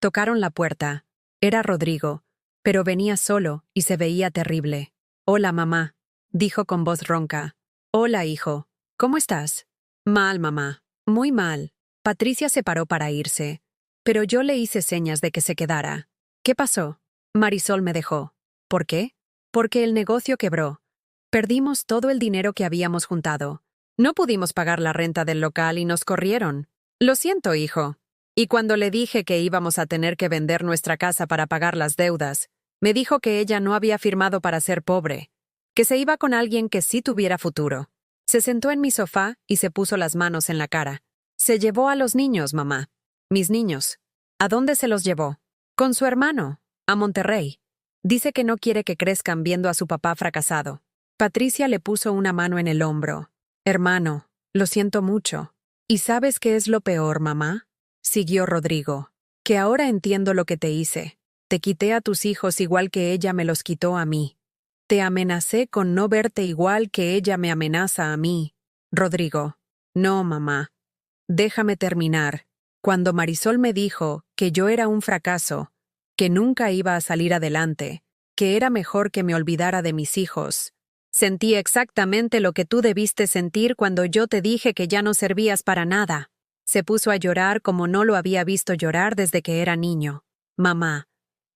tocaron la puerta. Era Rodrigo, pero venía solo y se veía terrible. «Hola, mamá», dijo con voz ronca. «Hola, hijo. ¿Cómo estás?» «Mal, mamá. Muy mal». Patricia se paró para irse, pero yo le hice señas de que se quedara. «¿Qué pasó?» «Marisol me dejó». «¿Por qué?» «Porque el negocio quebró. Perdimos todo el dinero que habíamos juntado. No pudimos pagar la renta del local y nos corrieron». «Lo siento, hijo». Y cuando le dije que íbamos a tener que vender nuestra casa para pagar las deudas, me dijo que ella no había firmado para ser pobre, que se iba con alguien que sí tuviera futuro. Se sentó en mi sofá y se puso las manos en la cara. «Se llevó a los niños, mamá». «¿Mis niños? ¿A dónde se los llevó?» «Con su hermano, a Monterrey. Dice que no quiere que crezcan viendo a su papá fracasado». Patricia le puso una mano en el hombro. «Hermano, lo siento mucho». «¿Y sabes qué es lo peor, mamá?», siguió Rodrigo. que ahora entiendo lo que te hice. Te quité a tus hijos igual que ella me los quitó a mí. Te amenacé con no verte igual que ella me amenaza a mí. Rodrigo. No, mamá. Déjame terminar. Cuando Marisol me dijo que yo era un fracaso, que nunca iba a salir adelante, que era mejor que me olvidara de mis hijos, sentí exactamente lo que tú debiste sentir cuando yo te dije que ya no servías para nada. Se puso a llorar como no lo había visto llorar desde que era niño. Mamá,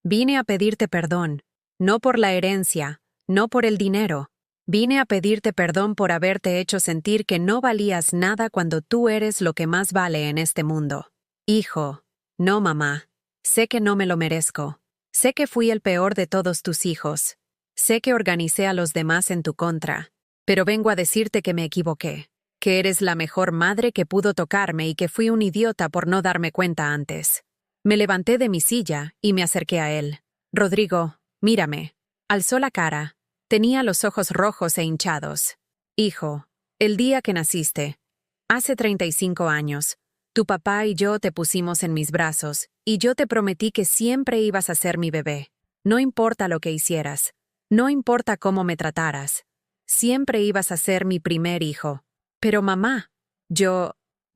vine a pedirte perdón, no por la herencia, no por el dinero. Vine a pedirte perdón por haberte hecho sentir que no valías nada cuando tú eres lo que más vale en este mundo. Hijo, no, mamá. Sé que no me lo merezco. Sé que fui el peor de todos tus hijos. Sé que organicé a los demás en tu contra. Pero vengo a decirte que me equivoqué. Que eres la mejor madre que pudo tocarme y que fui un idiota por no darme cuenta antes. Me levanté de mi silla y me acerqué a él. Rodrigo, mírame. Alzó la cara. Tenía los ojos rojos e hinchados. Hijo, el día que naciste, hace 35 años, tu papá y yo te pusimos en mis brazos, y yo te prometí que siempre ibas a ser mi bebé. No importa lo que hicieras, no importa cómo me trataras, siempre ibas a ser mi primer hijo. Pero mamá,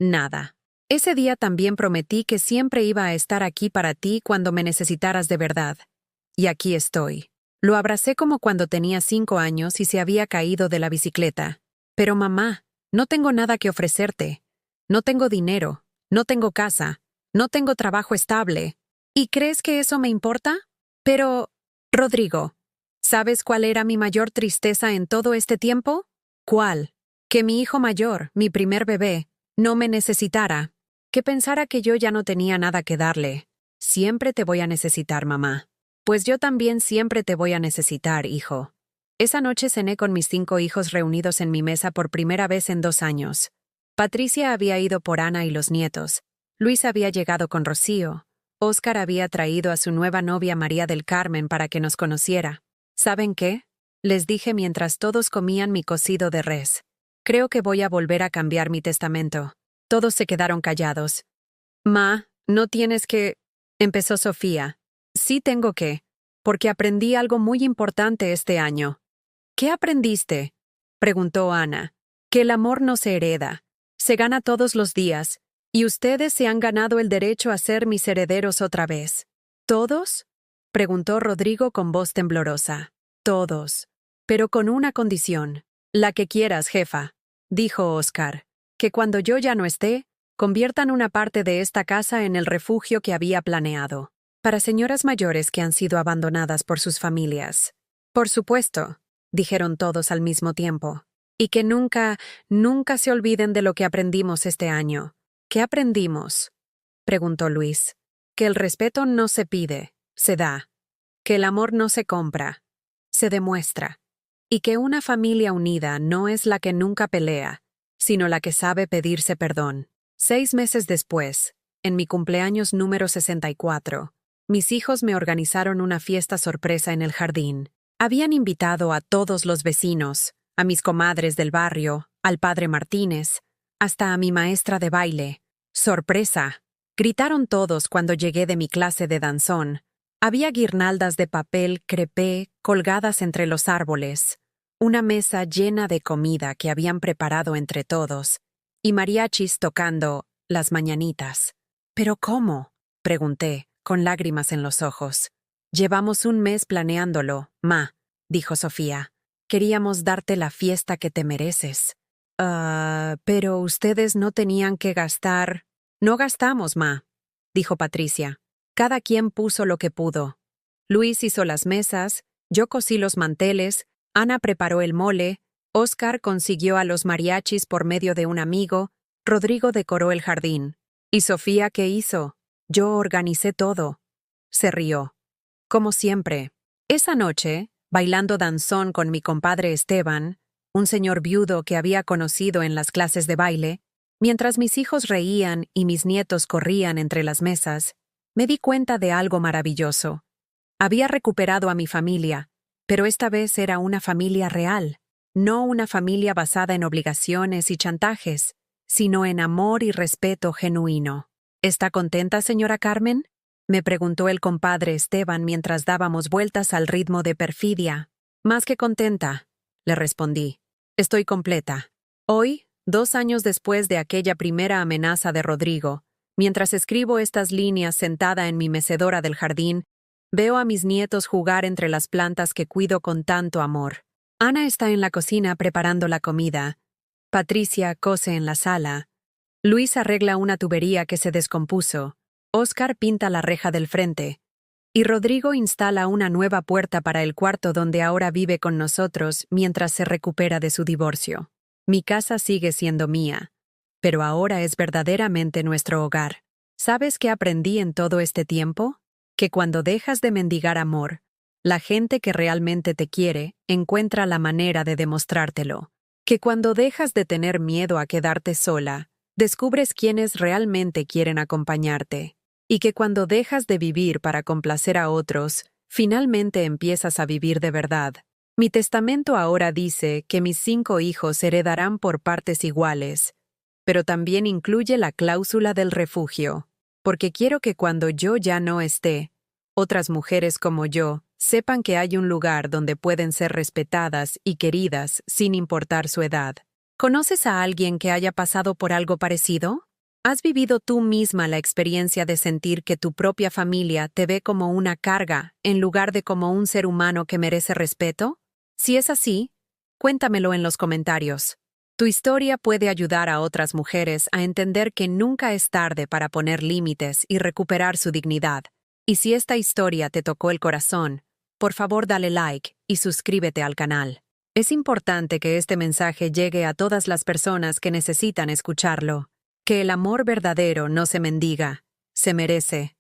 nada. Ese día también prometí que siempre iba a estar aquí para ti cuando me necesitaras de verdad. Y aquí estoy. Lo abracé como cuando tenía 5 años y se había caído de la bicicleta. Pero mamá, no tengo nada que ofrecerte. No tengo dinero, no tengo casa, no tengo trabajo estable. ¿Y crees que eso me importa? Pero, Rodrigo, ¿sabes cuál era mi mayor tristeza en todo este tiempo? ¿Cuál? Que mi hijo mayor, mi primer bebé, no me necesitara. Que pensara que yo ya no tenía nada que darle. Siempre te voy a necesitar, mamá. Pues yo también siempre te voy a necesitar, hijo. Esa noche cené con mis 5 hijos reunidos en mi mesa por primera vez en 2 años. Patricia había ido por Ana y los nietos. Luis había llegado con Rocío. Óscar había traído a su nueva novia María del Carmen para que nos conociera. ¿Saben qué? Les dije mientras todos comían mi cocido de res. Creo que voy a volver a cambiar mi testamento. Todos se quedaron callados. Ma, no tienes que... empezó Sofía. Sí tengo que, porque aprendí algo muy importante este año. ¿Qué aprendiste? Preguntó Ana. Que el amor no se hereda, se gana todos los días, y ustedes se han ganado el derecho a ser mis herederos otra vez. ¿Todos? Preguntó Rodrigo con voz temblorosa. Todos, pero con una condición. La que quieras, jefa, dijo Óscar. Que cuando yo ya no esté, conviertan una parte de esta casa en el refugio que había planeado. Para señoras mayores que han sido abandonadas por sus familias. Por supuesto, dijeron todos al mismo tiempo. Y que nunca se olviden de lo que aprendimos este año. ¿Qué aprendimos? Preguntó Luis. Que el respeto no se pide, se da. Que el amor no se compra, se demuestra. Y que una familia unida no es la que nunca pelea, sino la que sabe pedirse perdón. 6 meses después, en mi cumpleaños número 64, mis hijos me organizaron una fiesta sorpresa en el jardín. Habían invitado a todos los vecinos, a mis comadres del barrio, al padre Martínez, hasta a mi maestra de baile. ¡Sorpresa! Gritaron todos cuando llegué de mi clase de danzón. Había guirnaldas de papel crepé colgadas entre los árboles, una mesa llena de comida que habían preparado entre todos, y mariachis tocando las mañanitas. ¿Pero cómo? Pregunté, con lágrimas en los ojos. Llevamos un mes planeándolo, ma, dijo Sofía. Queríamos darte la fiesta que te mereces. Pero ustedes no tenían que gastar. No gastamos, ma, dijo Patricia. Cada quien puso lo que pudo. Luis hizo las mesas, yo cosí los manteles, Ana preparó el mole, Óscar consiguió a los mariachis por medio de un amigo, Rodrigo decoró el jardín. ¿Y Sofía qué hizo? Yo organicé todo. Se rió. Como siempre. Esa noche, bailando danzón con mi compadre Esteban, un señor viudo que había conocido en las clases de baile, mientras mis hijos reían y mis nietos corrían entre las mesas, me di cuenta de algo maravilloso. Había recuperado a mi familia, pero esta vez era una familia real, no una familia basada en obligaciones y chantajes, sino en amor y respeto genuino. ¿Está contenta, señora Carmen? Me preguntó el compadre Esteban mientras dábamos vueltas al ritmo de perfidia. Más que contenta, le respondí. Estoy completa. Hoy, 2 años después de aquella primera amenaza de Rodrigo, mientras escribo estas líneas sentada en mi mecedora del jardín, veo a mis nietos jugar entre las plantas que cuido con tanto amor. Ana está en la cocina preparando la comida. Patricia cose en la sala. Luis arregla una tubería que se descompuso. Óscar pinta la reja del frente. Y Rodrigo instala una nueva puerta para el cuarto donde ahora vive con nosotros mientras se recupera de su divorcio. Mi casa sigue siendo mía, pero ahora es verdaderamente nuestro hogar. ¿Sabes qué aprendí en todo este tiempo? Que cuando dejas de mendigar amor, la gente que realmente te quiere encuentra la manera de demostrártelo. Que cuando dejas de tener miedo a quedarte sola, descubres quiénes realmente quieren acompañarte. Y que cuando dejas de vivir para complacer a otros, finalmente empiezas a vivir de verdad. Mi testamento ahora dice que mis 5 hijos heredarán por partes iguales, pero también incluye la cláusula del refugio, porque quiero que cuando yo ya no esté, otras mujeres como yo sepan que hay un lugar donde pueden ser respetadas y queridas sin importar su edad. ¿Conoces a alguien que haya pasado por algo parecido? ¿Has vivido tú misma la experiencia de sentir que tu propia familia te ve como una carga en lugar de como un ser humano que merece respeto? Si es así, cuéntamelo en los comentarios. Tu historia puede ayudar a otras mujeres a entender que nunca es tarde para poner límites y recuperar su dignidad. Y si esta historia te tocó el corazón, por favor dale like y suscríbete al canal. Es importante que este mensaje llegue a todas las personas que necesitan escucharlo. Que el amor verdadero no se mendiga, se merece.